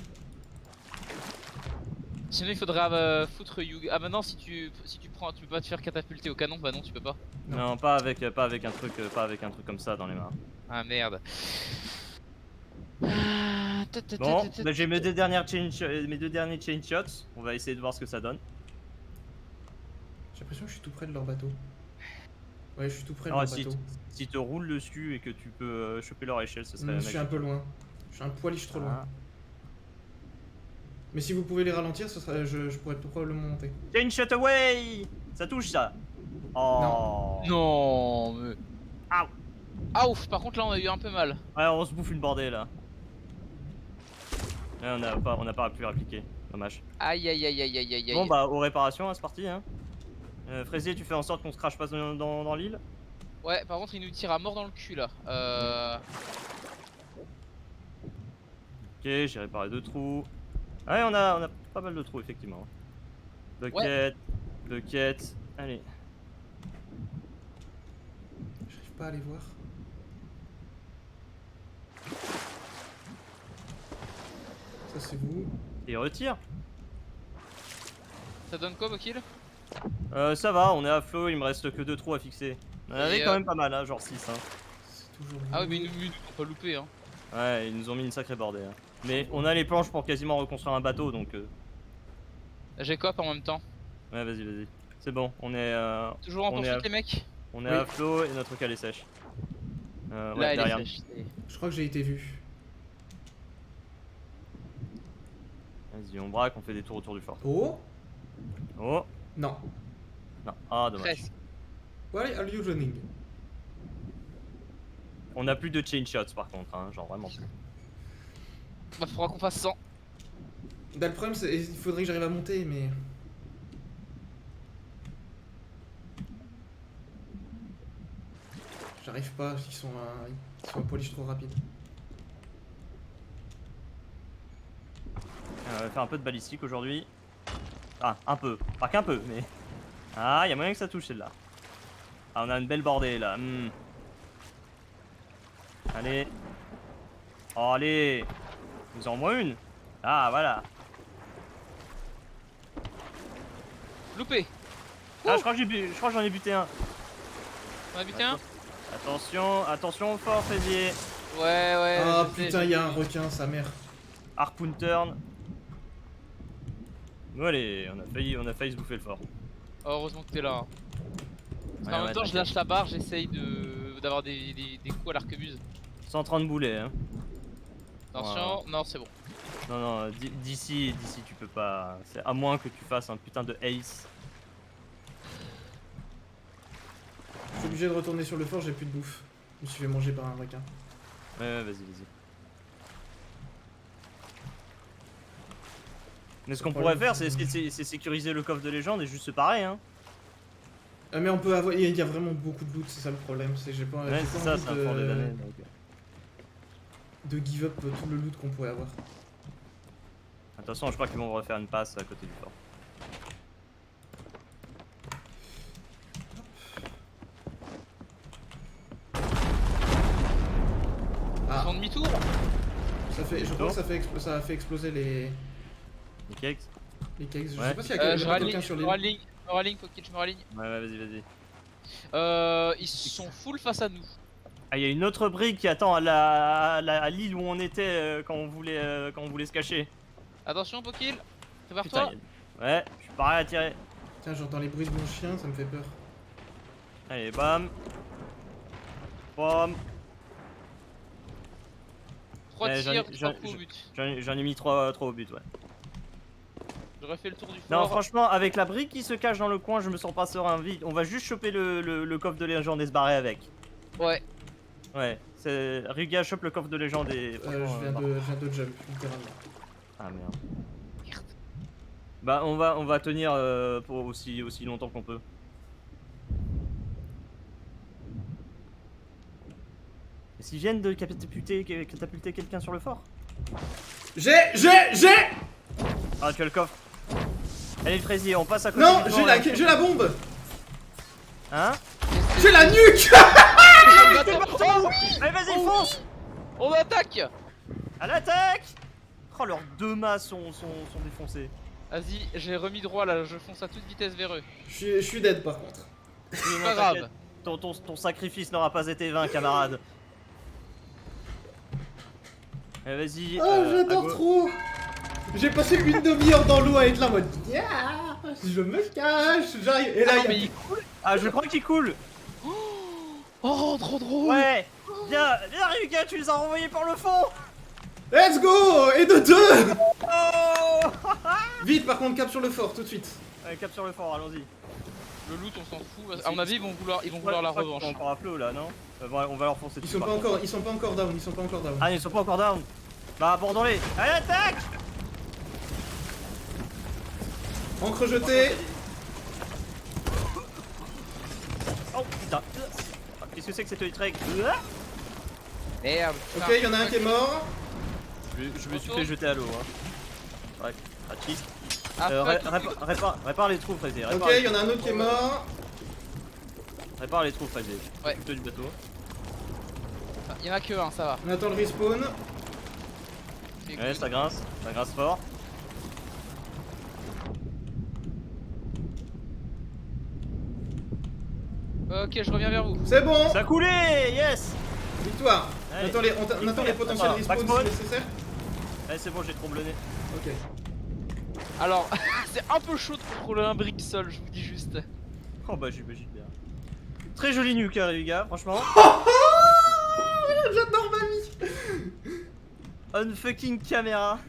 Sinon il faudrait foutre Yuga. Ah bah non, si tu prends, tu peux pas te faire catapulter au canon. Bah non, tu peux pas. Non. Non, pas avec un truc comme ça dans les mains. Ah merde. Bon, bah, j'ai mes deux dernières mes deux derniers chain shots. On va essayer de voir ce que ça donne. J'ai l'impression que je suis tout près de leur bateau. Ouais, je suis tout près de Alors leur si, bateau. si te roule dessus et que tu peux choper leur échelle, ce serait Je suis un peu loin. Je suis un poilish trop loin. Ah. Mais si vous pouvez les ralentir, je pourrais probablement monter. Chain shot away. Ça touche ça. Oh. Non mais. Aouh. Ah ouf, par contre là on a eu un peu mal. Ouais, on se bouffe une bordée là. Ouais, on n'a pas pu répliquer. Dommage. Aïe aïe aïe aïe aïe aïe. Bon bah aux réparations, hein, c'est parti hein. Fraisier, tu fais en sorte qu'on se crache pas dans l'île. Ouais, par contre il nous tire à mort dans le cul là. Ok, j'ai réparé 2 trous. Ouais, on a pas mal de trous effectivement. Bucket, allez. J'arrive pas à les voir. Ça c'est vous. Et retire. Ça donne quoi, Bokil? Ça va, on est à flot, il me reste que 2 trous à fixer. On en avait Et, quand même pas mal, hein, genre 6. Hein. C'est toujours vous. Ah ouais, mais ils nous ont pas loupé hein. Ouais, ils nous ont mis une sacrée bordée. Hein. Mais on a les planches pour quasiment reconstruire un bateau donc. J'ai cop en même temps. Ouais, vas-y. C'est bon, on est. Toujours en on est poursuite les mecs. On est Oui. à flot et notre cale est sèche. Là Ouais, elle est derrière. sèche. Je crois que j'ai été vu. Vas-y, on braque, on fait des tours autour du fort. Oh Oh, non. non, ah dommage. Presque. Why are you running? On a plus de chain shots par contre, hein, genre vraiment plus. Bah faudra qu'on fasse 100. Bah, le problème c'est il faudrait que j'arrive à monter mais... J'arrive pas, ils sont un polish trop rapide. On va faire un peu de balistique aujourd'hui. Ah, un peu, pas qu'un peu, mais... Ah, y a moyen que ça touche celle-là. Ah, on a une belle bordée là. Allez. Oh, allez. Nous en moins une. Ah, voilà. Loupé. Ah, je crois que j'en ai buté un. On a buté un. Attention au fort, Fraisier. Ouais. Ah je sais, putain, j'ai il y a vu. un requin, sa mère. Harpoon turn. Bon, allez, on a failli se bouffer le fort. Oh, heureusement que t'es là. Hein. Parce qu'en Ouais, même temps, je t'inquiète. lâche la barre, j'essaye d'avoir des coups à l'arquebuse. 130 boulets, hein. Attention, non, c'est bon. Non, d'ici tu peux pas. C'est à moins que tu fasses un putain de ace. Je suis obligé de retourner sur le fort, j'ai plus de bouffe. Je me suis fait manger par un requin. Ouais, vas-y. Mais ce qu'on pourrait faire, c'est sécuriser le coffre de légende et juste se parer, hein. Ah mais on peut avoir... Il y a vraiment beaucoup de loot, c'est ça le problème. C'est que j'ai pas, Ouais, j'ai c'est pas ça, envie c'est un fort des damnés. de give up tout le loot qu'on pourrait avoir. Attention, je crois qu'ils vont refaire une passe à côté du fort. Ils Ah, font demi-tour. je crois que ça a fait exploser les Les cakes. cakes. Je Ouais. sais pas s'il y a Je pas raligne, quelqu'un je sur me l'île. raligne, Pocket, je me raligne. Ouais, vas-y. Ils sont full face à nous. Ah, il y a une autre brique qui attend à l'île où on était quand on voulait se cacher. Attention, Pokil, Putain, prépare-toi. ouais, je suis pareil à tirer. Tiens, j'entends les bruits de mon chien, ça me fait peur. Allez, bam. Bam. 3 Ouais, tirs, 3 coups au but. J'en ai mis 3 au but, ouais. J'aurais fait le tour du fort. Non, franchement, avec la brique qui se cache dans le coin, je me sens pas serein vite. On va juste choper le coffre de légende et se barrer avec. Ouais. Ouais, c'est Ryuga chope le coffre de légende et. Je franchement, viens de jump, littéralement. Ah merde. Merde. Bah on va tenir pour aussi longtemps qu'on peut. S'ils viennent de catapulter quelqu'un sur le fort. J'ai Ah, tu as le coffre. Allez, le fraisier, on passe à côté. Non, du fort, là. j'ai la bombe. Hein? J'ai la nuque. Oh, Allez, vas-y, fonce! on attaque. À l'attaque! Oh, leurs deux mâts sont défoncés. Vas-y, j'ai remis droit là, je fonce à toute vitesse vers eux. Je suis dead par contre. Oui, C'est non, pas grave. t'inquiète. Ton sacrifice n'aura pas été vain, camarade. Allez, vas-y. Oh, j'adore à trop. J'ai passé une demi-heure dans l'eau à être là en mode yeah, je me cache, j'arrive. Et là, Ah, il y a- mais il coule. Ah, je crois qu'il coule. Oh, trop drôle. Ouais. Viens, Ryuga, tu les as renvoyés par le fond. Let's go. Et de deux. Oh. Vite, par contre, cap sur le fort tout de suite. Allez, cap sur le fort, allons-y. Le loot, on s'en fout. À mon avis, ils vont vouloir la Je crois revanche. qu'ils sont encore à flot là, non? On va leur foncer Ils dessus, sont par pas contre. encore, ils sont pas encore down, ils sont pas encore down. Ah, ils sont pas encore down. Bah, abandonnez. Allez, attaque. Encre jetée. Oh putain. Qu'est-ce que c'est que cette trek? Merde. Ok, il y en a un qui est mort. Je me suis fait jeter à l'eau. Hein. Ouais, pratique. Ah, Répare les trous, Fraisier. Ok, il y en a un autre qui est mort. Répare les trous, Fraisier. Ouais. Plutôt du bateau. Il y en a que un, ça va. On attend le respawn. C'est Ouais, good. ça grince fort. Ok, je reviens vers vous. C'est bon. Ça a coulé, yes. Victoire. Allez. On attend les potentiels Attends, respawn backspawn. si nécessaire. Allez, c'est bon, j'ai trop blonné. Ok. Alors, c'est un peu chaud de contrôler un brick seul, je vous dis juste. Oh bah j'imagine bien. Très joli nuke, hein, Ryuga, franchement. J'adore ma vie. Unfucking caméra.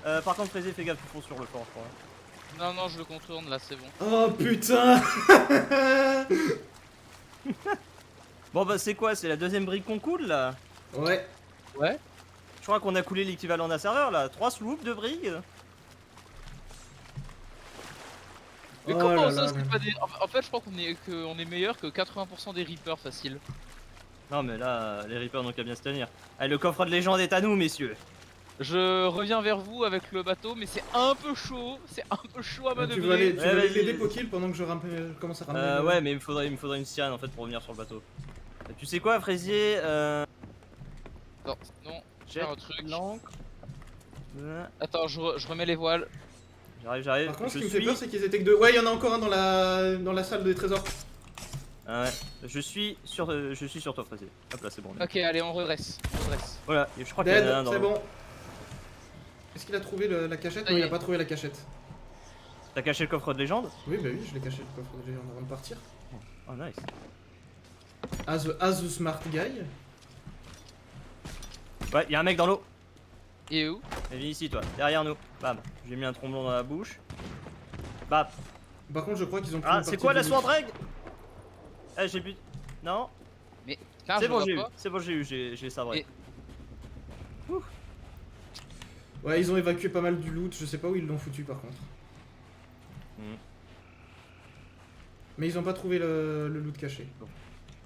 Par contre, Fraisier, fais gaffe, ils font sur le fort, je crois. Non, non, je le contourne là, c'est bon. Oh putain. Bon bah c'est quoi? C'est la deuxième brique qu'on coule là? Ouais. Ouais. Je crois qu'on a coulé l'équivalent d'un serveur là. 3 sloops de briques. Mais Oh comment là ça, là, c'est mais- pas des... En fait, je crois qu'on est meilleur que 80% des Reapers facile. Non mais là, les Reapers n'ont qu'à bien se tenir. Allez, le coffre de légende est à nous, messieurs. Je reviens vers vous avec le bateau, mais c'est un peu chaud. C'est un peu chaud à Tu veux aller, manœuvrer. tu Ouais, veux aller vas-y. l'aider pour kill pendant que je commence à ramener. Ouais, mais il me faudrait une cyan en fait pour revenir sur le bateau. Tu sais quoi, Fraisier? Non, non, Jet faire un truc. l'encre. Attends, je remets les voiles. J'arrive. Par contre, ce Je qui me fait suis- peur, c'est qu'ils étaient que deux. Ouais, il y en a encore un dans la salle des trésors. Ah ouais. Je suis sur toi, Fraisier. Hop là, c'est bon. Ok, allez, on redresse. Voilà, et je crois qu'il y en a Dead, un dans c'est le- bon. Est-ce qu'il a trouvé la cachette? Ça Non, y il a est. pas trouvé la cachette. T'as caché le coffre de légende? Oui, bah oui, je l'ai caché le coffre déjà avant de partir. Oh nice. As the smart guy. Ouais, y'a un mec dans l'eau. Et où? Viens ici, toi, derrière nous. Bam. J'ai mis un tromblon dans la bouche. Bam. Par contre, je crois qu'ils ont pris Ah, une c'est partie quoi du la loot. sword reg? Eh, j'ai bu. Non? Mais putain, C'est je bon, vois j'ai eu. pas. C'est bon, j'ai sabré. Et- Ouais, ils ont évacué pas mal du loot, je sais pas où ils l'ont foutu par contre. Hmm. Mais ils ont pas trouvé le loot caché.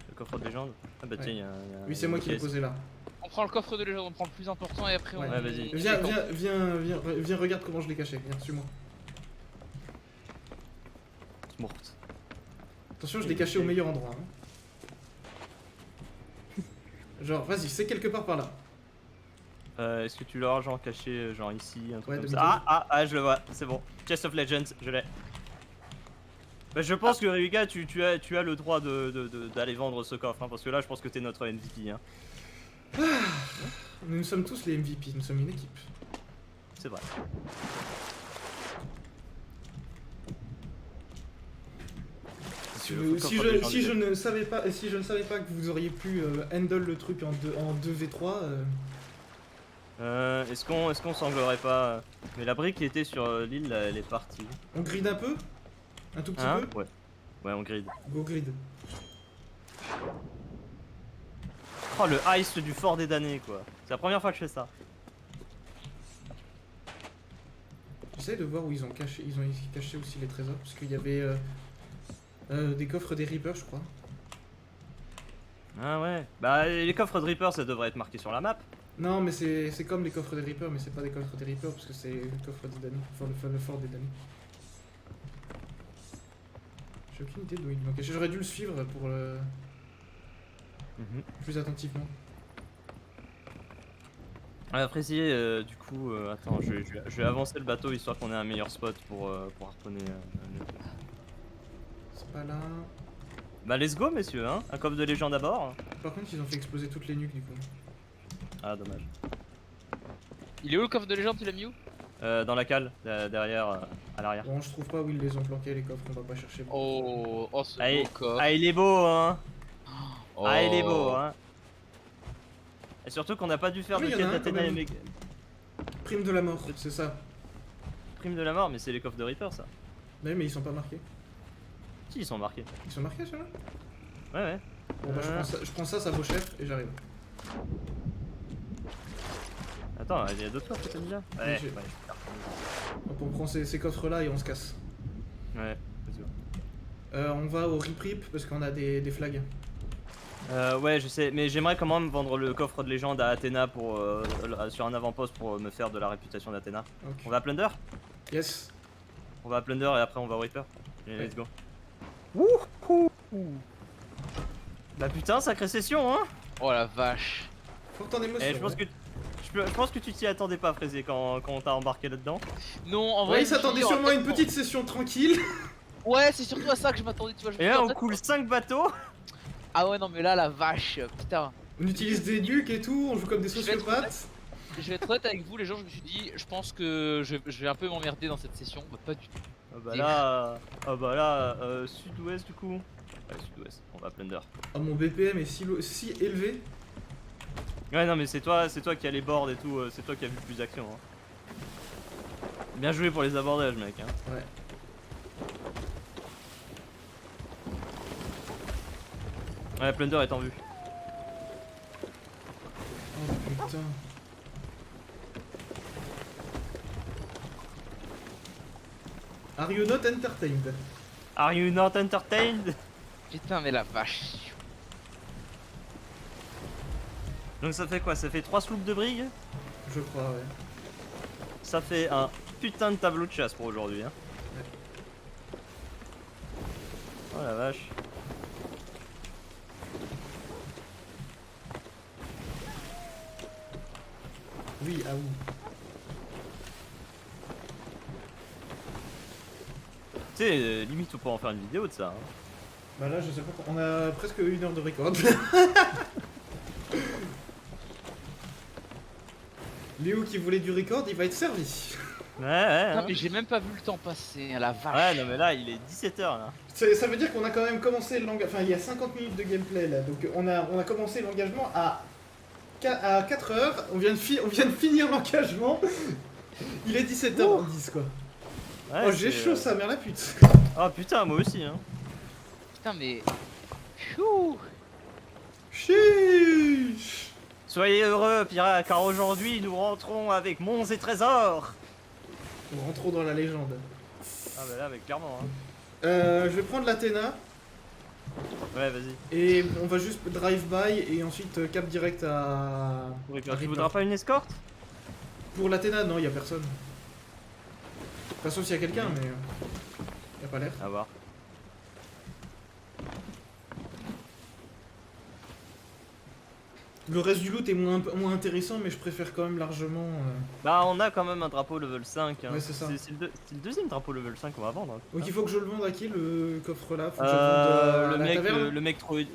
Le coffre de légende. Ah bah Ouais. tiens, Oui, c'est moi qui l'ai posé là. On prend le coffre de légende, on prend le plus important et après Ouais. on. Ouais, vas-y. Viens, regarde comment je l'ai caché. Viens, suis-moi. Smart. Attention, je l'ai caché au meilleur endroit. Hein. Genre, vas-y, c'est quelque part par là. Est-ce que tu l'auras genre caché genre ici, un truc Ouais, comme demi-tour. ça? Ah, je le vois, c'est bon. Chest of Legends, je l'ai. Bah, je pense que Ryuga, tu as le droit d'aller vendre ce coffre, hein, parce que là, je pense que t'es notre MVP. Hein. Nous sommes tous les MVP, nous sommes une équipe. C'est vrai. Si je ne savais pas que vous auriez pu handle le truc en 2v3, Est-ce qu'on sanglerait pas? Mais la brique qui était sur l'île, là, elle est partie. on grid un peu? Un tout petit Hein? peu? Ouais. Ouais, on grid. Go grid. Oh, le heist du fort des damnés, quoi. C'est la première fois que je fais ça. J'essaie de voir où ils ont caché aussi les trésors, parce qu'il y avait des coffres des Reapers, je crois. Ah ouais. Bah les coffres de Reaper ça devrait être marqué sur la map. Non, mais c'est comme les coffres des Reapers, mais c'est pas des coffres des Reapers parce que c'est le coffre d'Idani, enfin le fort d'Idani. J'ai aucune idée d'où il manquait. J'aurais dû le suivre pour plus attentivement. Fraisier, du coup, attends, je vais avancer le bateau histoire qu'on ait un meilleur spot pour harponner. C'est pas là. Bah let's go messieurs, hein. Un coffre de légende à bord. Par contre, ils ont fait exploser toutes les nuques du coup. Ah dommage. Il est où le coffre de légende, tu l'as mis où? Dans la cale, derrière, à l'arrière. Bon, je trouve pas où ils les ont planqués les coffres, on va pas chercher. Oh, oh ce Ah, beau coffre. Ah il est beau hein. Oh. Ah il est beau hein. Et surtout qu'on n'a pas dû faire Ah, de mais y en quête a un, d'Athéna quand et même. Prime de la mort, c'est ça. Prime de la mort, mais c'est les coffres de Reaper ça. Mais ils sont pas marqués. Si ils sont marqués. Ils sont marqués ceux-là? Ouais ouais. Bon bah je prends ça, ça vaut cher et j'arrive. Attends, il y a d'autres coffres que t'as déjà. Ouais, j'ai- ouais. Hop, on prend ces coffres là et on se casse. Ouais, vas-y. On va au Rip Rip parce qu'on a des flags. Ouais, je sais, mais j'aimerais quand même vendre le coffre de légende à Athéna pour, sur un avant-poste pour me faire de la réputation d'Athéna. Ok. On va à Plunder? Yes. On va à Plunder et après on va au Reaper. Et Ouais. let's go. Wouhou! Bah putain, sacrée session hein! Oh la vache. Forte en émotion. Et je pense ouais. que je pense que tu t'y attendais pas, Fraisier, quand on t'a embarqué là-dedans. Non, en vrai. Ouais, il je me suis s'attendait dit, sûrement à une peut-être petite session tranquille. Ouais, c'est surtout à ça que je m'attendais, tu vois. Je me Et suis dit, là, en on fait, coule 5 bateaux. Ah ouais, non, mais là, la vache, putain. On utilise des nuques et tout, on joue comme des Je vais être sociopathes. Je vais être honnête avec vous, les gens, je me suis dit, je pense que je vais un peu m'emmerder dans cette session. Bah, pas du tout. Ah bah là, sud-ouest du coup. Ouais, sud-ouest, on va à Plunder. Oh, mon BPM est si élevé. Ouais, non, mais c'est toi qui as les boards et tout, c'est toi qui as vu plus d'action. Hein. Bien joué pour les abordages, mec. Hein. Ouais. Ouais, Plunder est en vue. Oh putain. Are you not entertained? Are you not entertained? Putain, mais la vache. Donc ça fait quoi? Ça fait 3 sloops de brigue? Je crois, ouais. Ça fait un putain de tableau de chasse pour aujourd'hui. Hein. Oh la vache. Oui, ah oui. Tu sais, limite on peut en faire une vidéo de ça. Hein. Bah là, je sais pas. On a presque 1 heure de record. Léo qui voulait du record, il va être servi. Ouais, Putain, hein. mais j'ai même pas vu le temps passer, la vache. Ouais, non mais là il est 17h là. Ça veut dire qu'on a quand même commencé l'engagement. Enfin, il y a 50 minutes de gameplay là. Donc on a commencé l'engagement à 4 heures. On vient de finir l'engagement. Il est 17h10 quoi. Ouais, Oh, j'ai c'est, chaud, sa mère la pute. Oh putain, moi aussi. Hein. Putain, mais. Pfiou. Chiche. Soyez heureux, pirates, car aujourd'hui nous rentrons avec monts et trésors. On rentre dans la légende. Ah bah là, mais clairement. Hein. Je vais prendre l'Athéna. Ouais, vas-y. Et on va juste drive-by et ensuite cap direct à... Tu voudras pas une escorte? Pour l'Athéna, non, y a personne. Enfin, sauf s'il y a quelqu'un, mais... y a pas l'air. À voir. Le reste du loot est moins intéressant, mais je préfère quand même largement... Bah, on a quand même un drapeau level 5. Hein. Ouais, c'est ça. C'est le deuxième drapeau level 5 qu'on va vendre. Hein. Donc il faut que je le vende à qui, le coffre là? Faut que je le vende à le la mec, taverne.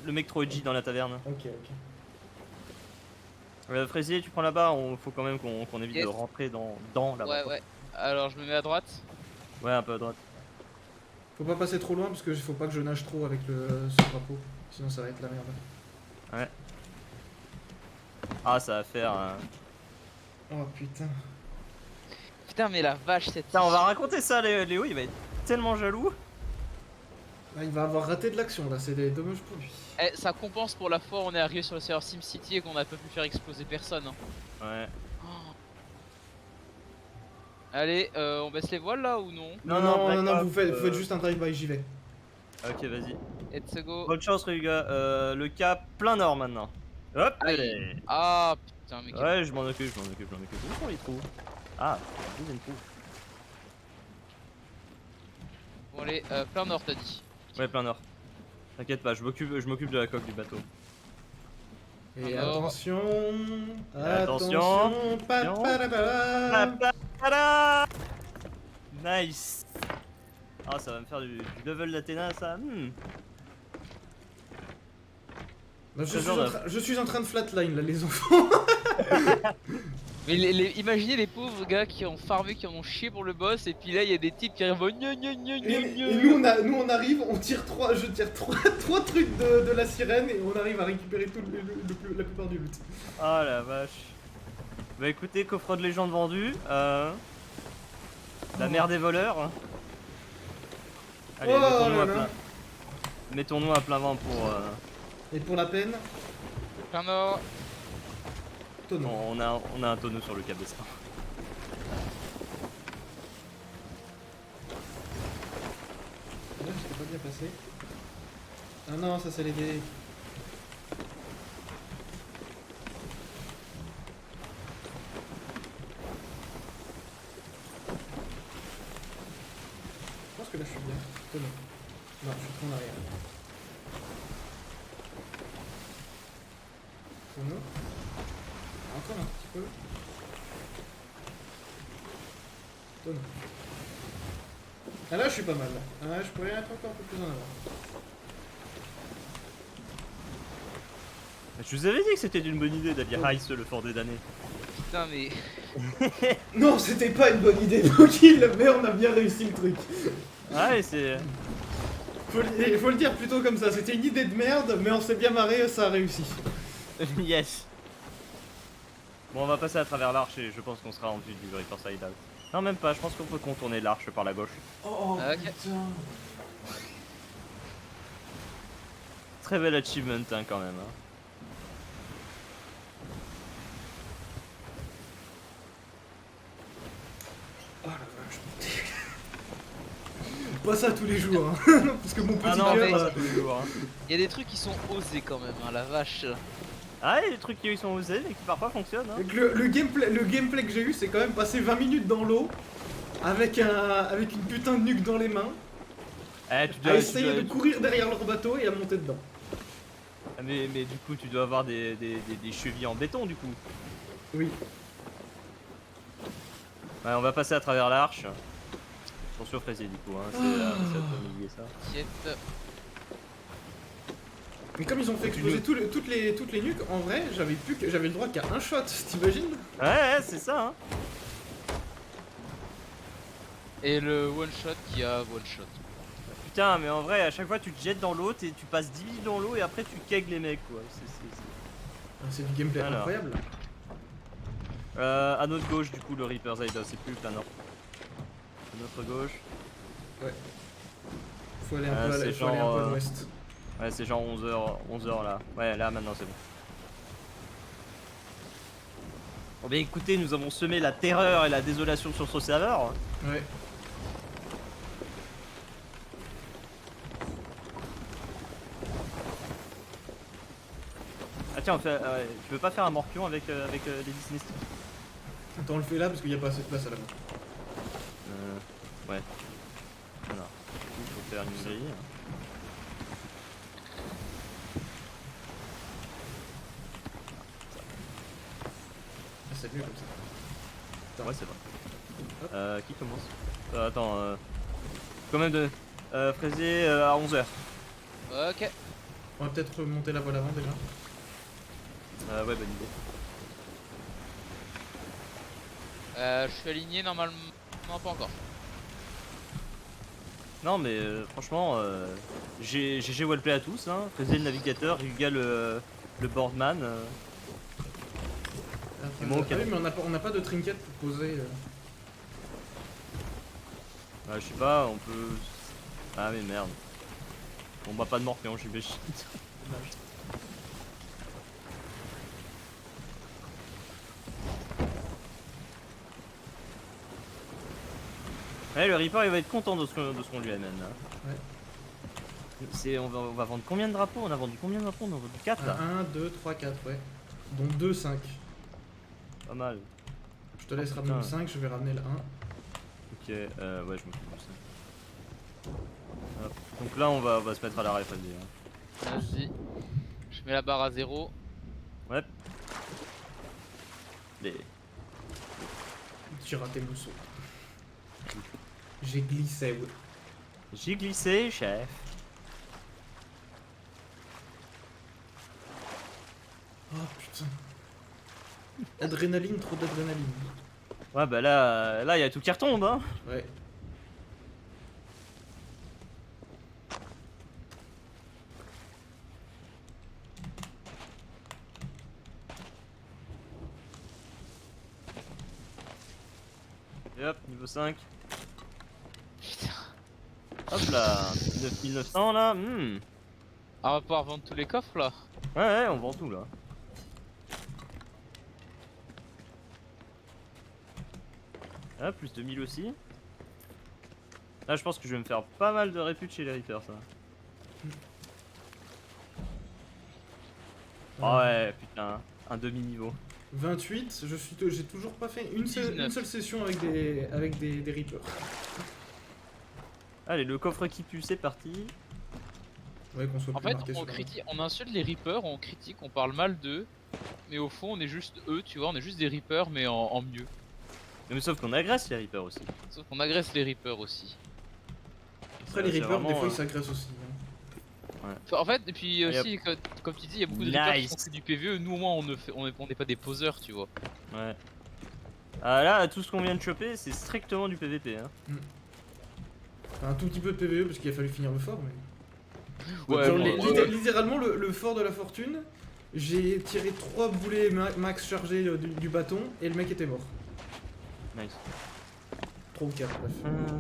le mec trop edgy dans la taverne. Ok. Fraisier, tu prends là-bas, faut quand même qu'on évite Yes. de rentrer dans la Ouais, ouais. Alors, je me mets à droite. Ouais, un peu à droite. Faut pas passer trop loin parce que faut pas que je nage trop avec ce drapeau. Sinon ça va être la merde. Ouais. Ah, ça va faire. Oh putain. Putain, mais la vache, cette. Putain, on va raconter ça, Léo, il va être tellement jaloux. Ah, il va avoir raté de l'action là, c'est dommage pour lui. Eh, ça compense pour la fois où on est arrivé sur le serveur SimCity et qu'on a pas pu faire exploser personne. Hein. Ouais. Oh. Allez, on baisse les voiles là ou non? Non, Non, Black Ops, vous faites juste un drive-by, j'y vais. Ok, vas-y. let's go. Bonne chance, Ryuga. Le cap plein nord maintenant. Hop, Aïe. allez. Ah putain, mais quel... Ouais, je m'en occupe, je m'en occupe, je m'en occupe. Où sont les trous? Ah, deuxième trou. Bon allez, plein nord t'as dit. Ouais, plein nord. T'inquiète pas, je m'occupe de la coque du bateau. Et Alors. attention. Attention. Pa-pa-ra-pa-ra. Tada. Nice. Ah, ça va me faire du level d'Athéna, ça. Bah, Ce genre de- je suis en train de flatline là, les enfants. Mais imaginez les pauvres gars qui ont farmé, qui en ont chié pour le boss, et puis là il y a des types qui arrivent Et nous, on arrive, on tire je tire trois trucs de la sirène et on arrive à récupérer tout la plupart du loot. Ah la vache. Bah écoutez, coffre de légende vendu. La mère des voleurs. Allez, Oh mettons-nous là à là. plein. Mettons-nous à plein vent pour. Et pour la peine, Plein nord. tonneau. On a un tonneau sur le cabestin. Là, c'était pas bien passé. Ah non, ça c'est les dés. Je pense que là je suis bien. Tonneau. Non, je suis trop en arrière. Tonneau. Encore un petit peu. Tonneau. Ah là je suis pas mal. Ah là je pourrais être encore un peu plus en avant. Je vous avais dit que c'était une bonne idée d'aller Rice le fort des damnés. Putain mais... Non, c'était pas une bonne idée de kill, mais on a bien réussi le truc. Ouais, c'est. Faut le dire plutôt comme ça, c'était une idée de merde, mais on s'est bien marré, ça a réussi. Yes. Bon, on va passer à travers l'arche et je pense qu'on sera en vue du Reaper Side Out. Non, même pas, je pense qu'on peut contourner l'arche par la gauche. Oh Ok. putain. Très bel achievement hein, quand même. Hein. Oh la vache. Pas ça tous les jours, hein. Parce que mon petit Ah non, cœur, mais ça tous les jours. Hein. Il y a des trucs qui sont osés quand même, hein, la vache. Ah, il y a des trucs qui sont osés mais qui parfois fonctionnent. Hein. avec le gameplay que j'ai eu, c'est quand même passer 20 minutes dans l'eau avec une putain de nuque dans les mains, Eh, tu à dois, essayer de courir derrière leur bateau et à monter dedans. Mais du coup, tu dois avoir des chevilles en béton du coup. Oui. Ouais, on va passer à travers l'arche. Attention fraisier du coup, hein. C'est à toi de m'oublier ça. T'inquiète. Mais comme ils ont fait exploser toutes les nuques, en vrai, j'avais le droit qu'à un shot, t'imagines? Ouais, c'est ça. Hein. Et le one shot qui a one shot. Putain, mais en vrai, à chaque fois, tu te jettes dans l'eau, tu passes 10 minutes dans l'eau et après, tu kegs les mecs quoi. C'est du gameplay Alors. incroyable. À notre gauche, du coup, le Reaper's Hideout, c'est plus plein nord. À notre gauche. Faut aller un Ah, peu à c'est faut aller un genre, peu à l'ouest. Ouais, c'est genre 11h là. Ouais, là maintenant c'est bon. Bon, bah écoutez, nous avons semé la terreur et la désolation sur ce serveur. Ouais. Ah, tiens, tu veux pas faire un morpion avec, les Disney Sticks? Attends, on le fait là parce qu'il n'y a pas assez de place à la main. Ouais. Alors, il faut faire une grille. Ah, c'est mieux comme ça. Ouais, c'est vrai. Qui commence? Attends, quand même de. Fraisier à 11h. Ok. On va peut-être monter la voile avant déjà. Ouais, bonne idée. Je suis aligné normalement. Non, pas encore. Non, mais franchement, GG Wellplay à tous. Hein. Fraisier le navigateur, Ryuga le boardman. Après, moi, ah ok. oui, mais on n'a pas de trinket pour poser. Je sais pas, on peut. Ah, mais merde. On bat pas de morpion, j'imagine. Ouais, le Reaper il va être content de ce qu'on lui amène là. On va vendre combien de drapeaux? On a vendu combien de drapeaux? On en a vendu 4 là. 1, 2, 3, 4, ouais. Dont 2, 5. Pas mal. Je te laisse Oh, ramener le putain. 5, je vais ramener le 1. Ok, ouais, je m'occupe de ça. Hop. Donc là, on va se mettre à l'arrêt, Freddy. Hein. Vas-y. Je mets la barre à 0. Ouais. Les... J'ai raté le saut. J'ai glissé, ouais. J'ai glissé, chef. Oh putain. Adrénaline, trop d'adrénaline. Ouais, bah là, y a tout qui retombe, hein. Ouais. Et hop, niveau 5. Putain. Hop là, 9900 là. Ah, on va pouvoir vendre tous les coffres là. Ouais, on vend tout là. Ah, plus 2000 aussi. Là, je pense que je vais me faire pas mal de répute chez les Reapers, ça. Ah ouais, putain, un demi-niveau. 28, j'ai toujours pas fait une 19. seule session avec des Reapers. Allez, le coffre qui pue, c'est parti. Ouais, qu'on soit En plus fait, marqué sur la on insulte les Reapers, on critique, on parle mal d'eux. Mais au fond, on est juste eux, tu vois, on est juste des Reapers, mais en mieux. Mais sauf qu'on agresse les Reapers aussi. Sauf qu'on agresse les Reapers aussi. Après, les C'est Reapers, des vraiment, fois, ils s'agressent aussi. Hein. Enfin, en fait, et puis Et aussi, comme tu dis, il y a beaucoup de Reapers qui Nice. font que du PVE. Nous, au moins, on n'est pas des poseurs, tu vois. Ouais. Ah là, tout ce qu'on vient de choper, c'est strictement du PVP. Hein. Enfin, un tout petit peu de PVE parce qu'il a fallu finir le fort, mais. Ouais, Genre, bon, littéralement, le fort de la fortune, j'ai tiré 3 boulets max chargés du bâton et le mec était mort. Nice. 3 ou 4, bref.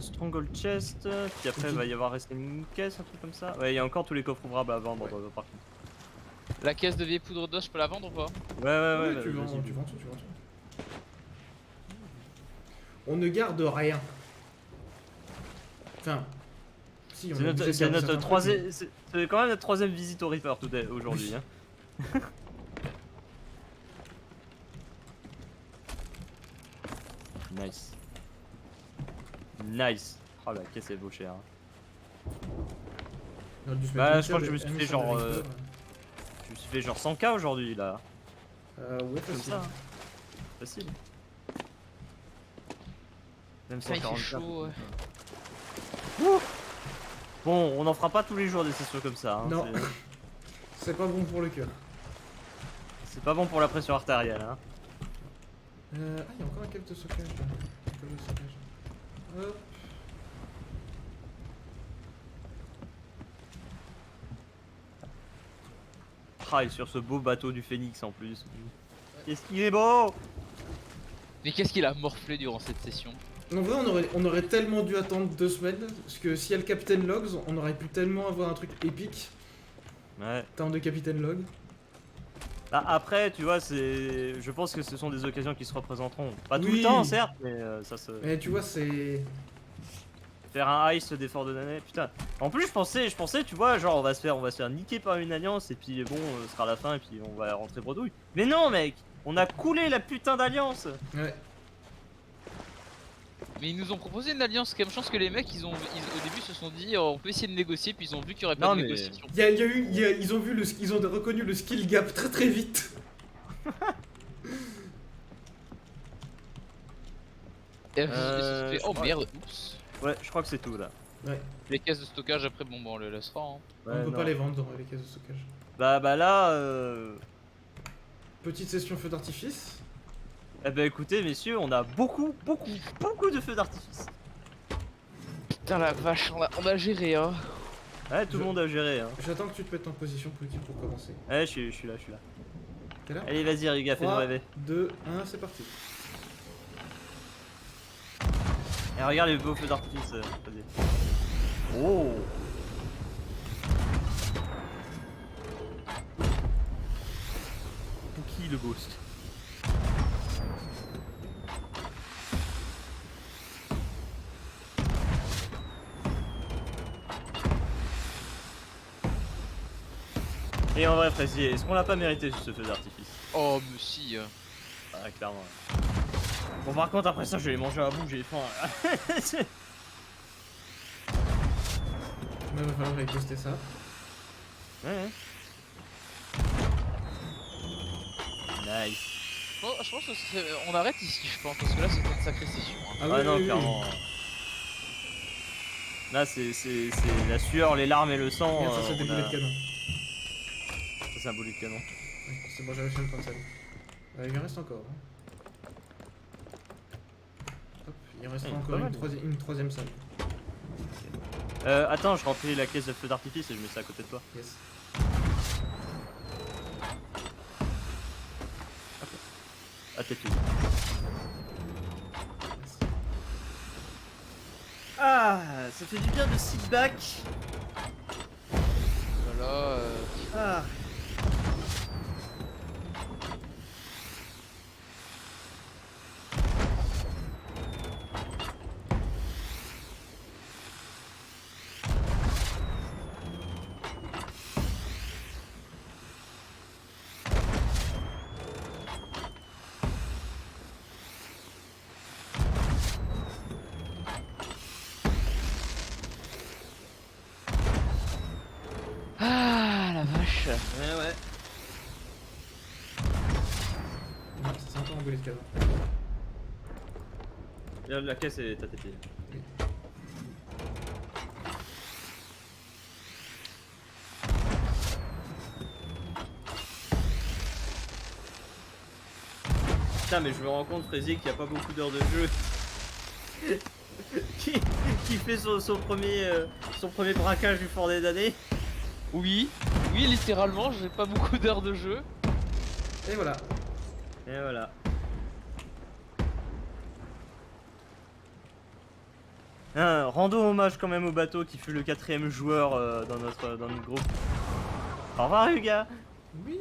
Stronghold chest, puis après, il va y avoir resté une caisse, un truc comme ça. Ouais, il y a encore tous les coffres ouvrables à vendre par contre. La caisse de vieille poudre d'os, je peux la vendre ou pas? Ouais, Oui, tu vends, vas-y. tu vends tout, tu vends tout. On ne garde rien. Enfin. Si, on est obligé de C'est garder notre certains troisième, c'est quand même notre troisième visite au Reaper aujourd'hui. Hein. Nice. Nice. Oh la caisse elle vaut cher. Hein. On aurait dû se Bah, mettre je crois une que je me suis seule fait genre, Reaper, ouais. Je me suis fait genre 100k aujourd'hui là. Ouais, Comme facile. ça. Hein. Facile. Même Ça, il fait 140K. chaud, ouais. Ouh. Bon, on n'en fera pas tous les jours des sessions comme ça. Hein. Non. C'est pas bon pour le cœur. C'est pas bon pour la pression artérielle. Hein. Ah, il y a encore un câble de stockage là. Un câble de stockage. Hop. Ah, et sur ce beau bateau du Phoenix en plus. Qu'est-ce qu'il est beau! Mais qu'est-ce qu'il a morflé durant cette session? En vrai, on aurait tellement dû attendre 2 semaines. Parce que s'il y a le Captain Logs, on aurait pu tellement avoir un truc épique. Ouais. Terme de Captain Log. Bah, après, tu vois, je pense que ce sont des occasions qui se représenteront. Pas tout Oui. le temps, certes, mais ça se. Mais tu vois, c'est. Faire un ice d'effort de nannette, putain. En plus, je pensais, tu vois, genre, on va se faire niquer par une alliance, et puis bon, ce sera la fin, et puis on va rentrer bredouille. Mais non, mec! On a coulé la putain d'alliance! Ouais. Mais ils nous ont proposé une alliance, quand même chance que les mecs, au début se sont dit on peut essayer de négocier, puis ils ont vu qu'il y aurait pas Non, de mais- négociation. Ils ont reconnu le skill gap très très vite. Et je oh crois- merde, oups. Ouais, je crois que c'est tout là. Ouais. Les caisses de stockage après, bon, on les laissera. Hein. Ouais, on peut non. pas les vendre dans les caisses de stockage. Bah là, Petite session feu d'artifice. eh ben écoutez, messieurs, on a beaucoup de feux d'artifice. Putain la vache, on a géré hein. Ouais, tout le monde a géré, hein. J'attends que tu te mettes en position politique pour commencer. Ouais, je suis là. T'es là? Allez, vas-y, Riga, fais-nous 3, rêver. 2, 1, c'est parti. Et regarde les beaux feux d'artifice, vas-y. Oh! Pouki le ghost. Et en vrai, Fraisier, est-ce qu'on l'a pas mérité ce feu d'artifice? Oh, mais si. Ah, clairement. Bon, par contre, après ça, je vais les manger à bout, j'ai faim. Mais il va falloir riposter ça. Ouais. Nice. Bon, je pense que on arrête ici, je pense, parce que là c'était une sacrée session. Hein. Ah non, clairement. Là, c'est la sueur, les larmes et le sang. Regarde, ça c'est des on boulets a- de canon. Ça, c'est un boulet de canon. Oui, c'est bon, j'avais fait le cancel. Il en reste encore. Hein. Hop, il reste Ouais, encore pas mal. une troisième salle. Attends, je remplis la caisse de feu d'artifice et je mets ça à côté de toi. Yes. Ah, t'es tout. Yes. Ah, ça fait du bien de sit back. Voilà. Ah. Ah la vache. Ouais. Non, ça c'est encore un boulet de canon. La caisse est à tes pieds. Oui. Putain, mais je me rends compte, Fraisier, qu'il n'y a pas beaucoup d'heures de jeu. qui fait son premier braquage du fort des damnés. Oui, littéralement, j'ai pas beaucoup d'heures de jeu. Et voilà. Et voilà. Rendons hommage quand même au bateau qui fut le 4ème joueur dans notre groupe. Au revoir, Huga. Oui.